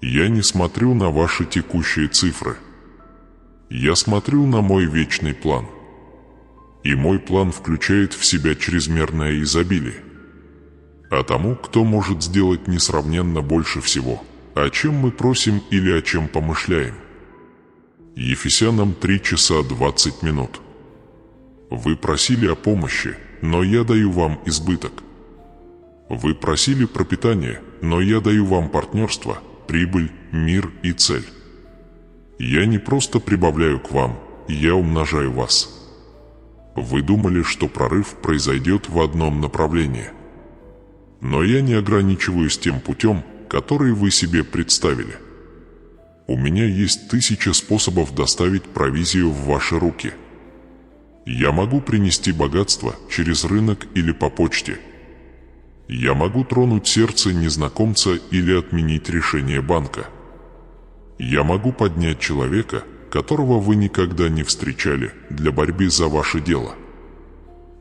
Я не смотрю на ваши текущие цифры. Я смотрю на мой вечный план. И мой план включает в себя чрезмерное изобилие. А тому, кто может сделать несравненно больше всего, о чем мы просим или о чем помышляем. Ефесянам 3 часа 20 минут. Вы просили о помощи, но я даю вам избыток. Вы просили пропитание, но я даю вам партнерство, прибыль, мир и цель. Я не просто прибавляю к вам, я умножаю вас. Вы думали, что прорыв произойдет в одном направлении. Но я не ограничиваюсь тем путем, который вы себе представили. У меня есть 1000 способов доставить провизию в ваши руки. Я могу принести богатство через рынок или по почте. Я могу тронуть сердце незнакомца или отменить решение банка. Я могу поднять человека, которого вы никогда не встречали, для борьбы за ваше дело.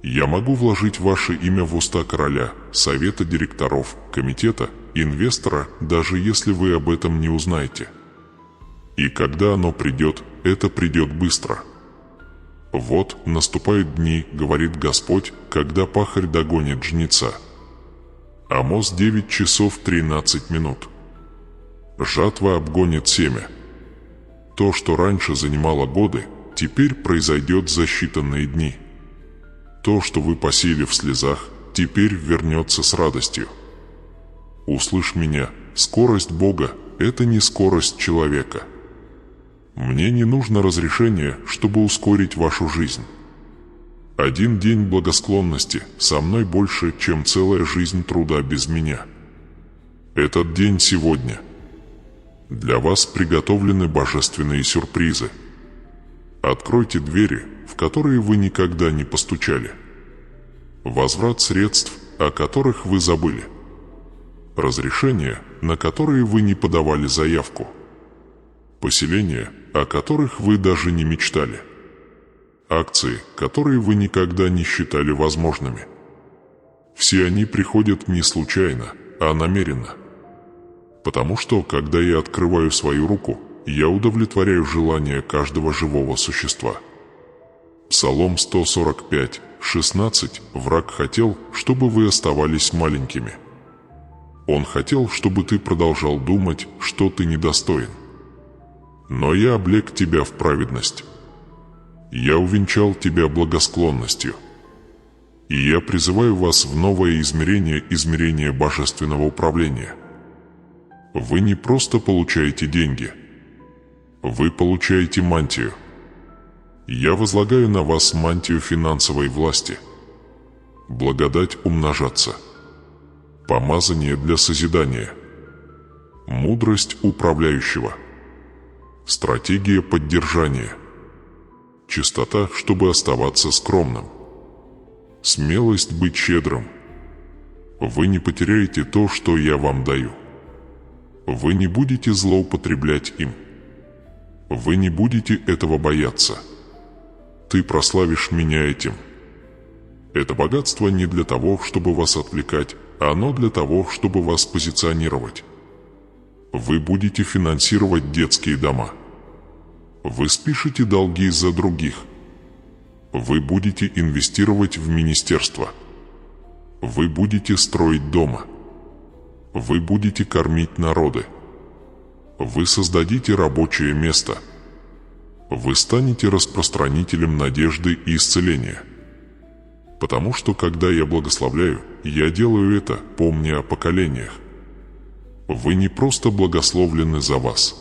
Я могу вложить ваше имя в уста короля, совета директоров, комитета, инвестора, даже если вы об этом не узнаете. И когда оно придет, это придет быстро. Вот наступают дни, говорит Господь, когда пахарь догонит жнеца. Амос 9 часов 13 минут. Жатва обгонит семя. То, что раньше занимало годы, теперь произойдет за считанные дни. То, что вы посеяли в слезах, теперь вернется с радостью. Услышь меня, скорость Бога – это не скорость человека. Мне не нужно разрешение, чтобы ускорить вашу жизнь. Один день благосклонности со мной больше, чем целая жизнь труда без меня. Этот день сегодня. Для вас приготовлены божественные сюрпризы. Откройте двери, в которые вы никогда не постучали. Возврат средств, о которых вы забыли. Разрешения, на которые вы не подавали заявку. Поселения, о которых вы даже не мечтали. Акции, которые вы никогда не считали возможными. Все они приходят не случайно, а намеренно. Потому что, когда я открываю свою руку, я удовлетворяю желания каждого живого существа. Псалом 145, 16. Враг хотел, чтобы вы оставались маленькими. Он хотел, чтобы ты продолжал думать, что ты недостоин. Но я облек тебя в праведность. Я увенчал тебя благосклонностью. И я призываю вас в новое измерение божественного управления. Вы не просто получаете деньги. Вы получаете мантию. Я возлагаю на вас мантию финансовой власти. Благодать умножаться. Помазание для созидания. Мудрость управляющего. Стратегия поддержания. Чистота, чтобы оставаться скромным. Смелость быть щедрым. Вы не потеряете то, что я вам даю. Вы не будете злоупотреблять им. Вы не будете этого бояться. Ты прославишь меня этим. Это богатство не для того, чтобы вас отвлекать, оно для того, чтобы вас позиционировать. Вы будете финансировать детские дома. Вы спишете долги за других. Вы будете инвестировать в министерство. Вы будете строить дома. Вы будете кормить народы. Вы создадите рабочее место. Вы станете распространителем надежды и исцеления. Потому что, когда я благословляю, я делаю это, помня о поколениях. Вы не просто благословлены за вас.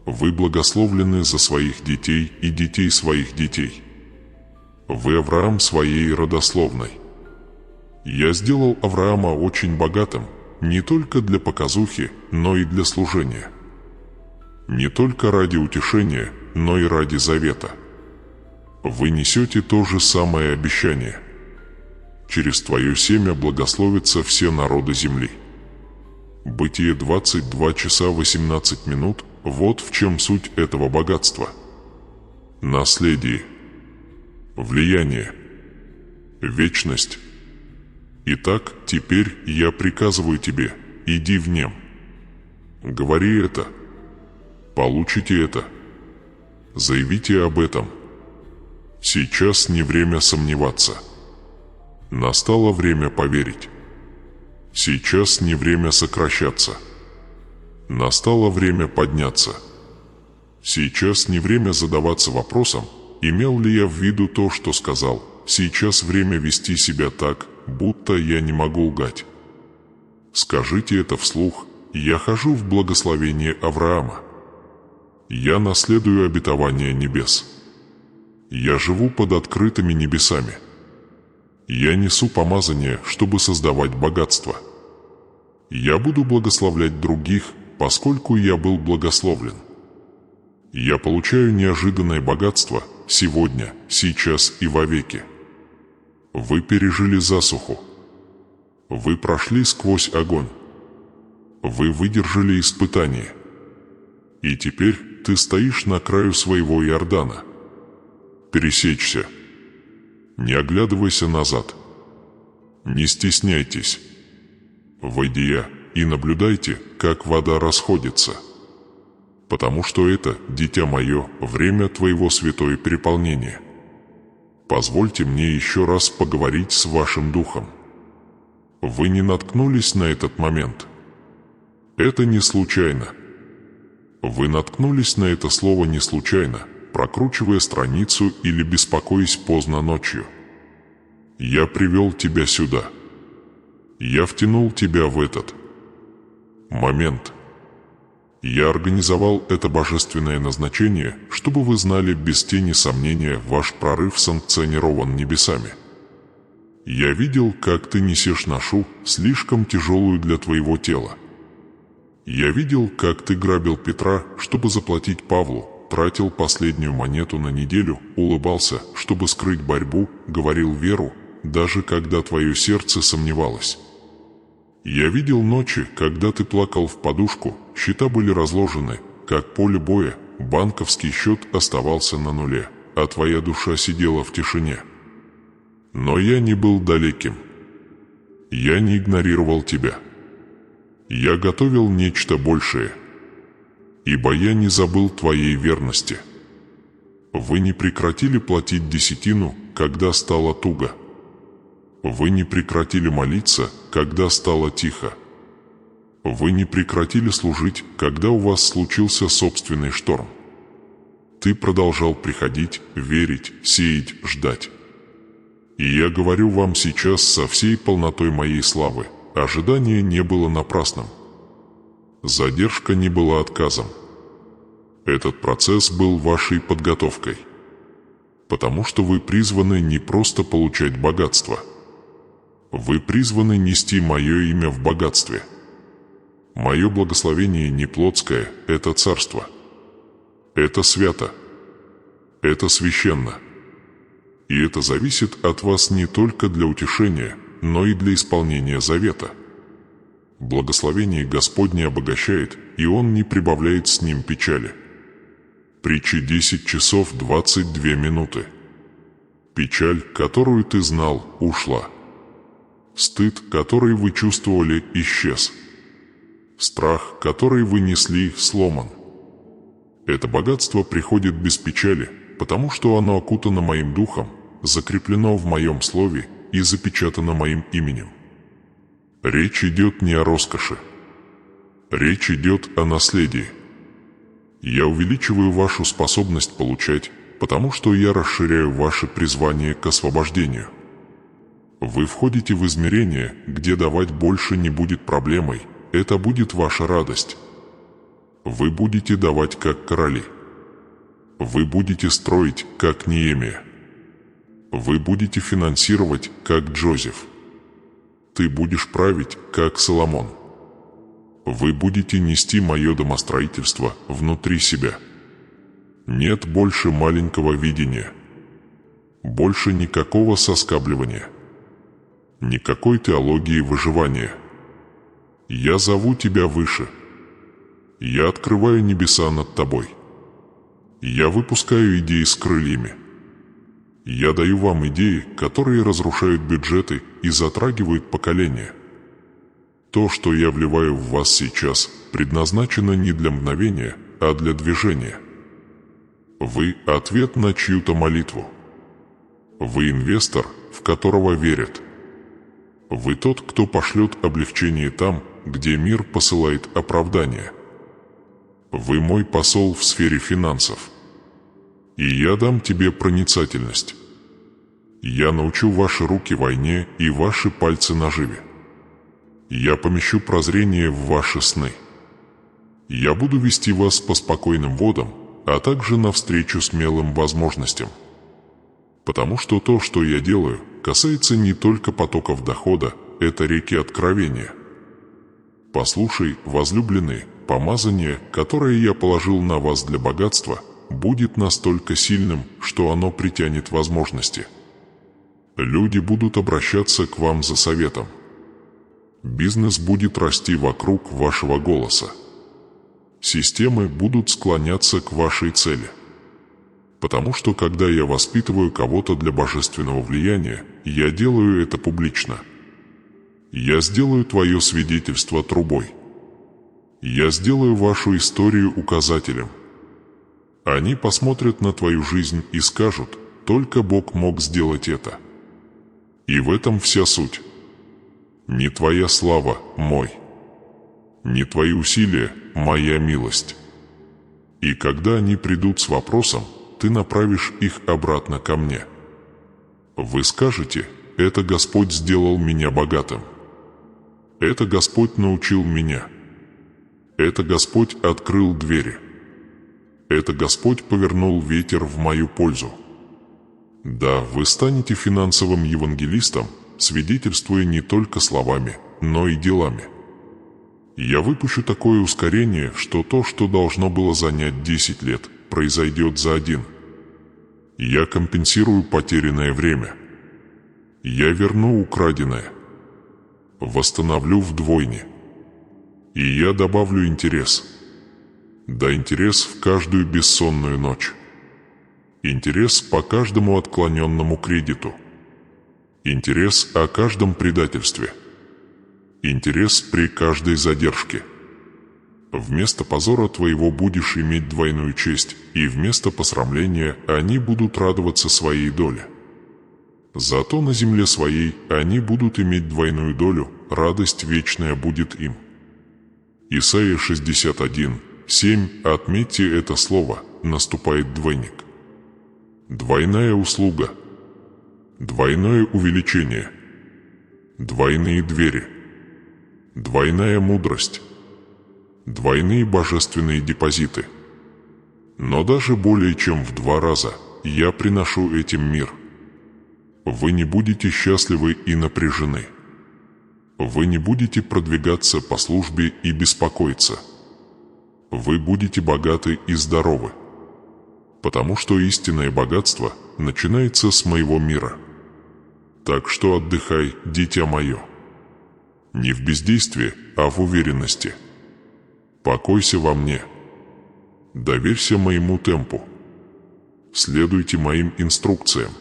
Вы благословлены за своих детей и детей своих детей. Вы Авраам своей родословной. Я сделал Авраама очень богатым, не только для показухи, но и для служения. Не только ради утешения, но и ради завета. Вы несете то же самое обещание. Через твое семя благословятся все народы земли. Бытие 22 часа 18 минут. Вот в чем суть этого богатства. Наследие. Влияние. Вечность. Итак, теперь я приказываю тебе, иди в нем. Говори это. Получите это. Заявите об этом. Сейчас не время сомневаться. Настало время поверить. Сейчас не время сокращаться. Настало время подняться. Сейчас не время задаваться вопросом, имел ли я в виду то, что сказал. Сейчас время вести себя так, будто я не могу лгать. Скажите это вслух. Я хожу в благословение Авраама. Я наследую обетование небес. Я живу под открытыми небесами. Я несу помазание, чтобы создавать богатство. Я буду благословлять других, поскольку я был благословлен. Я получаю неожиданное богатство сегодня, сейчас и вовеки. Вы пережили засуху. Вы прошли сквозь огонь. Вы выдержали испытание. И теперь ты стоишь на краю своего Иордана. Пересечься. Не оглядывайся назад. Не стесняйтесь. Войдя и наблюдайте, как вода расходится. Потому что это, дитя мое, время твоего святое переполнения. Позвольте мне еще раз поговорить с вашим духом. Вы не наткнулись на этот момент. Это не случайно. Вы наткнулись на это слово не случайно, прокручивая страницу или беспокоясь поздно ночью. Я привел тебя сюда. Я втянул тебя в этот момент. Я организовал это божественное назначение, чтобы вы знали без тени сомнения, ваш прорыв санкционирован небесами. Я видел, как ты несешь ношу, слишком тяжелую для твоего тела. Я видел, как ты грабил Петра, чтобы заплатить Павлу, тратил последнюю монету на неделю, улыбался, чтобы скрыть борьбу, говорил веру, даже когда твое сердце сомневалось. Я видел ночи, когда ты плакал в подушку, счета были разложены, как поле боя, банковский счет оставался на нуле, а твоя душа сидела в тишине. Но я не был далеким. Я не игнорировал тебя. Я готовил нечто большее. Ибо я не забыл твоей верности. Вы не прекратили платить десятину, когда стало туго. Вы не прекратили молиться, когда стало тихо. Вы не прекратили служить, когда у вас случился собственный шторм. Ты продолжал приходить, верить, сеять, ждать. И я говорю вам сейчас со всей полнотой моей славы, ожидание не было напрасным. Задержка не была отказом. Этот процесс был вашей подготовкой. Потому что вы призваны не просто получать богатство. Вы призваны нести мое имя в богатстве. Мое благословение не плотское, это царство. Это свято. Это священно. И это зависит от вас не только для утешения, но и для исполнения завета. Благословение Господне обогащает, и Он не прибавляет с ним печали. Притчи 10 часов 22 минуты. Печаль, которую ты знал, ушла. Стыд, который вы чувствовали, исчез. Страх, который вы несли, сломан. Это богатство приходит без печали, потому что оно окутано моим духом, закреплено в моем слове и запечатано моим именем. Речь идет не о роскоши. Речь идет о наследии. Я увеличиваю вашу способность получать, потому что я расширяю ваше призвание к освобождению. Вы входите в измерение, где давать больше не будет проблемой, это будет ваша радость. Вы будете давать как короли. Вы будете строить, как Неемия. Вы будете финансировать, как Джозеф. Ты будешь править, как Соломон. Вы будете нести мое домостроительство внутри себя. Нет больше маленького видения. Больше никакого соскабливания. Никакой теологии выживания. Я зову тебя выше. Я открываю небеса над тобой. Я выпускаю идеи с крыльями. Я даю вам идеи, которые разрушают бюджеты и затрагивают поколения. То, что я вливаю в вас сейчас, предназначено не для мгновения, а для движения. Вы – ответ на чью-то молитву. Вы инвестор, в которого верят. Вы тот, кто пошлет облегчение там, где мир посылает оправдание. Вы мой посол в сфере финансов. И я дам тебе проницательность. Я научу ваши руки войне и ваши пальцы наживе. Я помещу прозрение в ваши сны. Я буду вести вас по спокойным водам, а также навстречу смелым возможностям. Потому что то, что я делаю, касается не только потоков дохода, это реки откровения. Послушай, возлюбленный, помазание, которое я положил на вас для богатства, будет настолько сильным, что оно притянет возможности. Люди будут обращаться к вам за советом. Бизнес будет расти вокруг вашего голоса. Системы будут склоняться к вашей цели. Потому что когда я воспитываю кого-то для божественного влияния, я делаю это публично. Я сделаю твое свидетельство трубой. Я сделаю вашу историю указателем. Они посмотрят на твою жизнь и скажут, только Бог мог сделать это. И в этом вся суть. Не твоя слава, мой. Не твои усилия, моя милость. И когда они придут с вопросом, ты направишь их обратно ко мне. Вы скажете, это Господь сделал меня богатым. Это Господь научил меня. Это Господь открыл двери. Это Господь повернул ветер в мою пользу. Да, вы станете финансовым евангелистом, свидетельствуя не только словами, но и делами. Я выпущу такое ускорение, что то, что должно было занять 10 лет, произойдет за один. Я компенсирую потерянное время. Я верну украденное. Восстановлю вдвойне. И я добавлю интерес. Да, интерес в каждую бессонную ночь. Интерес по каждому отклоненному кредиту. Интерес о каждом предательстве. Интерес при каждой задержке. Вместо позора твоего будешь иметь двойную честь, и вместо посрамления они будут радоваться своей доле. Зато на земле своей они будут иметь двойную долю, радость вечная будет им. Исайя 61:7. Отметьте это слово, наступает двойник. Двойная услуга. Двойное увеличение. Двойные двери. Двойная мудрость. Двойные божественные депозиты. Но даже более чем в 2 раза я приношу этим мир. Вы не будете счастливы и напряжены. Вы не будете продвигаться по службе и беспокоиться. Вы будете богаты и здоровы. Потому что истинное богатство начинается с моего мира. Так что отдыхай, дитя мое. Не в бездействии, а в уверенности. Покойся во мне. Доверься моему темпу. Следуйте моим инструкциям.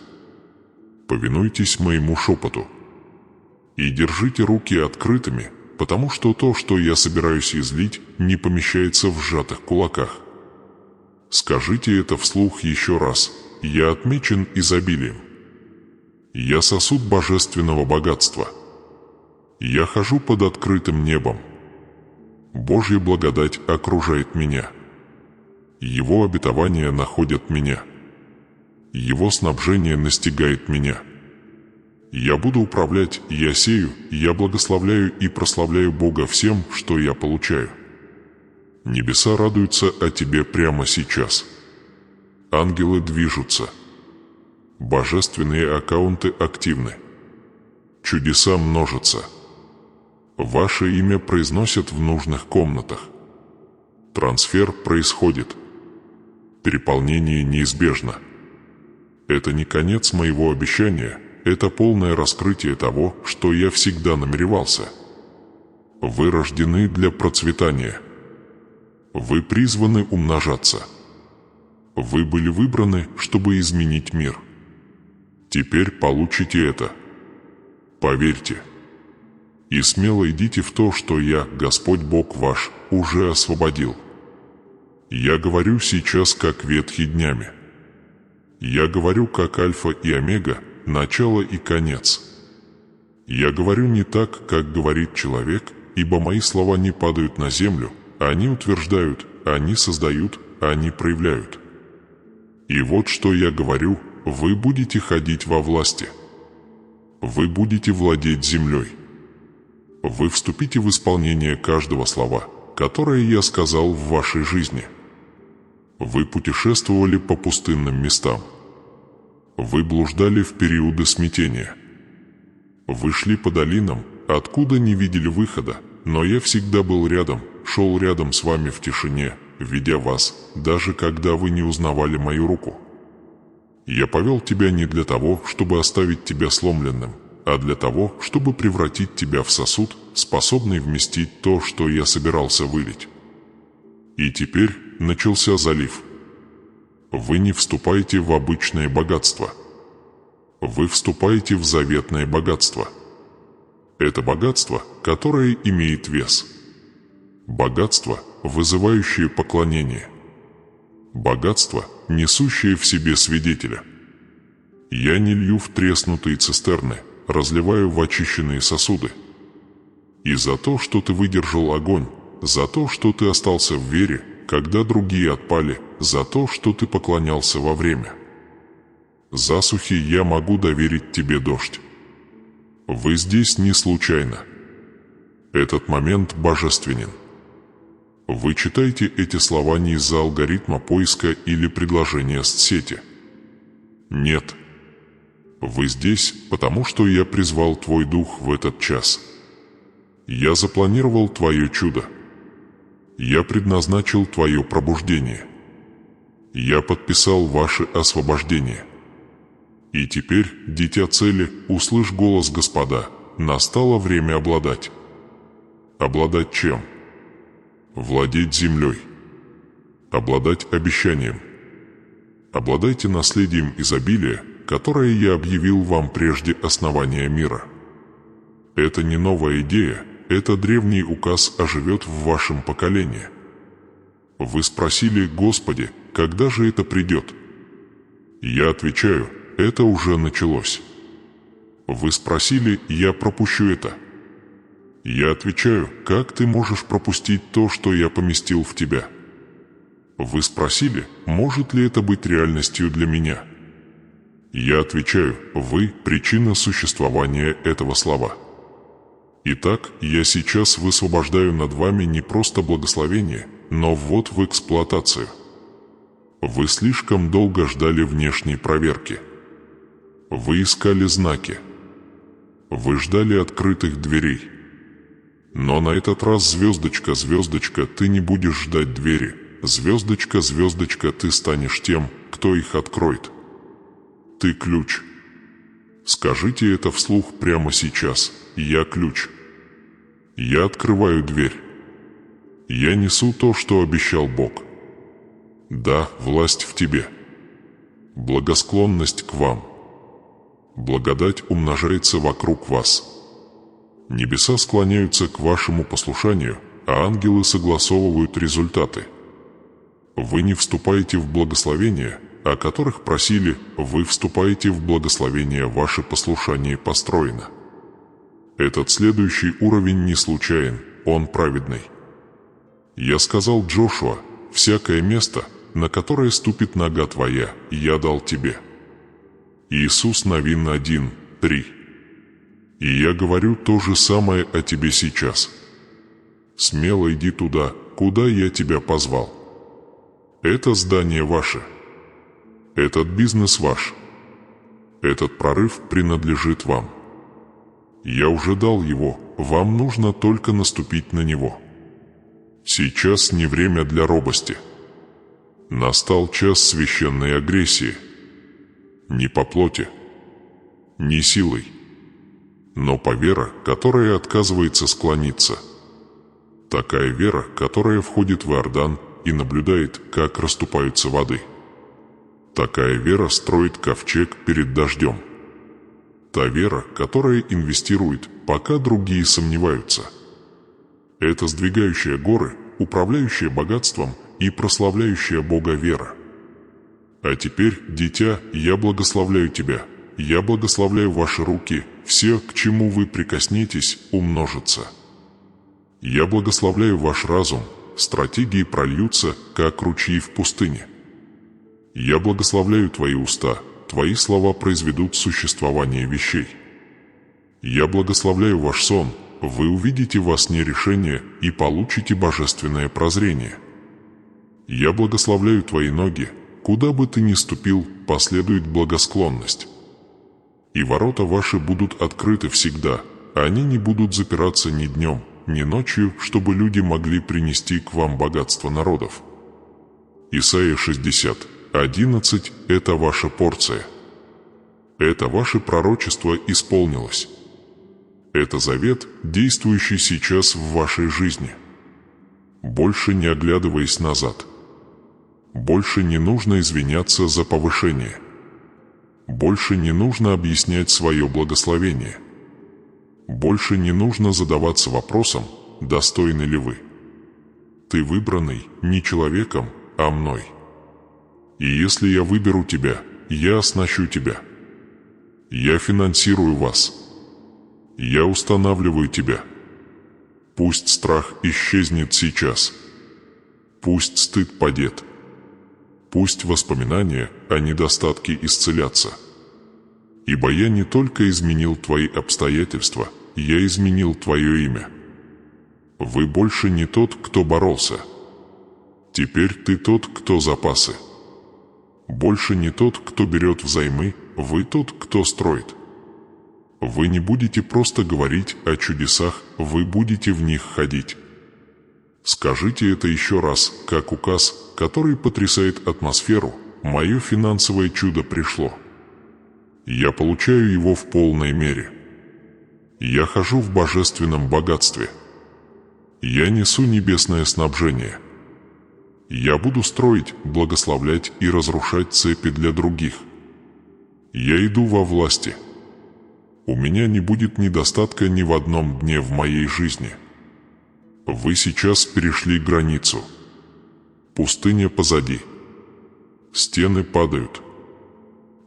Повинуйтесь моему шепоту. И держите руки открытыми, потому что то, что я собираюсь излить, не помещается в сжатых кулаках. Скажите это вслух еще раз. Я отмечен изобилием. Я сосуд божественного богатства. Я хожу под открытым небом. Божья благодать окружает меня. Его обетования находят меня. Его снабжение настигает меня. Я буду управлять, я сею, я благословляю и прославляю Бога всем, что я получаю. Небеса радуются о тебе прямо сейчас. Ангелы движутся. Божественные аккаунты активны. Чудеса множатся. Ваше имя произносят в нужных комнатах. Трансфер происходит. Переполнение неизбежно. Это не конец моего обещания, это полное раскрытие того, что я всегда намеревался. Вы рождены для процветания. Вы призваны умножаться. Вы были выбраны, чтобы изменить мир. Теперь получите это. Поверьте. И смело идите в то, что я, Господь Бог ваш, уже освободил. Я говорю сейчас, как ветхи днями. Я говорю, как Альфа и Омега, начало и конец. Я говорю не так, как говорит человек, ибо мои слова не падают на землю, они утверждают, они создают, они проявляют. И вот что я говорю, вы будете ходить во власти. Вы будете владеть землей. Вы вступите в исполнение каждого слова, которое я сказал в вашей жизни. Вы путешествовали по пустынным местам. Вы блуждали в периоды смятения. Вы шли по долинам, откуда не видели выхода, но я всегда был рядом, шел рядом с вами в тишине, ведя вас, даже когда вы не узнавали мою руку. Я повел тебя не для того, чтобы оставить тебя сломленным, а для того, чтобы превратить тебя в сосуд, способный вместить то, что я собирался вылить. И теперь начался залив. Вы не вступаете в обычное богатство. Вы вступаете в заветное богатство. Это богатство, которое имеет вес. Богатство, вызывающее поклонение. Богатство, несущее в себе свидетеля. Я не лью в треснутые цистерны, разливаю в очищенные сосуды. И за то, что ты выдержал огонь, за то, что ты остался в вере, когда другие отпали, за то, что ты поклонялся во время засухи, я могу доверить тебе дождь. Вы здесь не случайно. Этот момент божественен. Вы читаете эти слова не из-за алгоритма поиска или предложения с сети. Нет. Вы здесь, потому что я призвал твой дух в этот час. Я запланировал твое чудо. Я предназначил твое пробуждение. Я подписал ваше освобождение. И теперь, дитя цели, услышь голос Господа, настало время обладать. Обладать чем? Владеть землей. Обладать обещанием. Обладайте наследием изобилия, которое я объявил вам прежде основания мира. Это не новая идея, это древний указ оживет в вашем поколении. Вы спросили: Господи, когда же это придет? Я отвечаю: это уже началось. Вы спросили: я пропущу это? Я отвечаю: как ты можешь пропустить то, что я поместил в тебя? Вы спросили: может ли это быть реальностью для меня? Я отвечаю: вы – причина существования этого слова. Итак, я сейчас высвобождаю над вами не просто благословение, но ввод в эксплуатацию. Вы слишком долго ждали внешней проверки. Вы искали знаки. Вы ждали открытых дверей. Но на этот раз, звездочка, звездочка, ты не будешь ждать двери. Звездочка, звездочка, ты станешь тем, кто их откроет. Ты ключ. Скажите это вслух прямо сейчас. Я ключ. Я открываю дверь. Я несу то, что обещал Бог. Да, власть в тебе. Благосклонность к вам. Благодать умножается вокруг вас. Небеса склоняются к вашему послушанию, а ангелы согласовывают результаты. Вы не вступаете в благословения, о которых просили, вы вступаете в благословение, ваше послушание построено. Этот следующий уровень не случайен, он праведный. Я сказал Джошуа: всякое место, на которое ступит нога твоя, я дал тебе. Иисус Навин 1:3. И я говорю то же самое о тебе сейчас. Смело иди туда, куда я тебя позвал. Это здание ваше. Этот бизнес ваш. Этот прорыв принадлежит вам. Я уже дал его, вам нужно только наступить на него. Сейчас не время для робости. Настал час священной агрессии. Не по плоти, не силой, но по вере, которая отказывается склониться. Такая вера, которая входит в Иордан и наблюдает, как расступаются воды. Такая вера строит ковчег перед дождем. Та вера, которая инвестирует, пока другие сомневаются. Это сдвигающая горы, управляющая богатством и прославляющая Бога вера. А теперь, дитя, я благословляю тебя. Я благословляю ваши руки, все, к чему вы прикоснетесь, умножится. Я благословляю ваш разум, стратегии прольются, как ручьи в пустыне. Я благословляю твои уста, твои слова произведут существование вещей. Я благословляю ваш сон, вы увидите во сне решение и получите божественное прозрение. Я благословляю твои ноги, куда бы ты ни ступил, последует благосклонность. И ворота ваши будут открыты всегда, они не будут запираться ни днем, ни ночью, чтобы люди могли принести к вам богатство народов. Исайя 60:11 – это ваша порция. Это ваше пророчество исполнилось. Это завет, действующий сейчас в вашей жизни. Больше не оглядываясь назад. Больше не нужно извиняться за повышение. Больше не нужно объяснять свое благословение. Больше не нужно задаваться вопросом, достойны ли вы. Ты выбранный не человеком, а мной. И если я выберу тебя, я оснащу тебя. Я финансирую вас. Я устанавливаю тебя. Пусть страх исчезнет сейчас. Пусть стыд падет. Пусть воспоминания о недостатке исцелятся. Ибо я не только изменил твои обстоятельства, я изменил твое имя. Вы больше не тот, кто боролся. Теперь ты тот, кто запасы. Больше не тот, кто берет взаймы, вы тот, кто строит. Вы не будете просто говорить о чудесах, вы будете в них ходить. Скажите это еще раз, как указ, который потрясает атмосферу, мое финансовое чудо пришло. Я получаю его в полной мере. Я хожу в божественном богатстве. Я несу небесное снабжение. Я буду строить, благословлять и разрушать цепи для других. Я иду во власти. У меня не будет недостатка ни в одном дне в моей жизни. Вы сейчас перешли границу. Пустыня позади. Стены падают.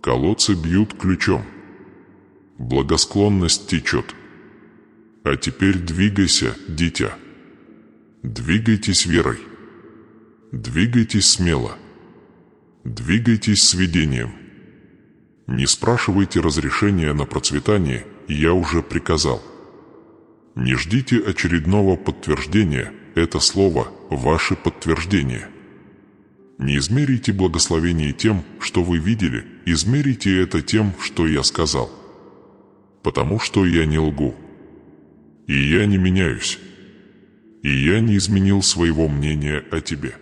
Колодцы бьют ключом. Благосклонность течет. А теперь двигайся, дитя. Двигайтесь верой. Двигайтесь смело. Двигайтесь с видением. Не спрашивайте разрешения на процветание, я уже приказал. Не ждите очередного подтверждения, это слово – ваше подтверждение. Не измерите благословение тем, что вы видели, измерите это тем, что я сказал. Потому что я не лгу. И я не меняюсь. И я не изменил своего мнения о тебе.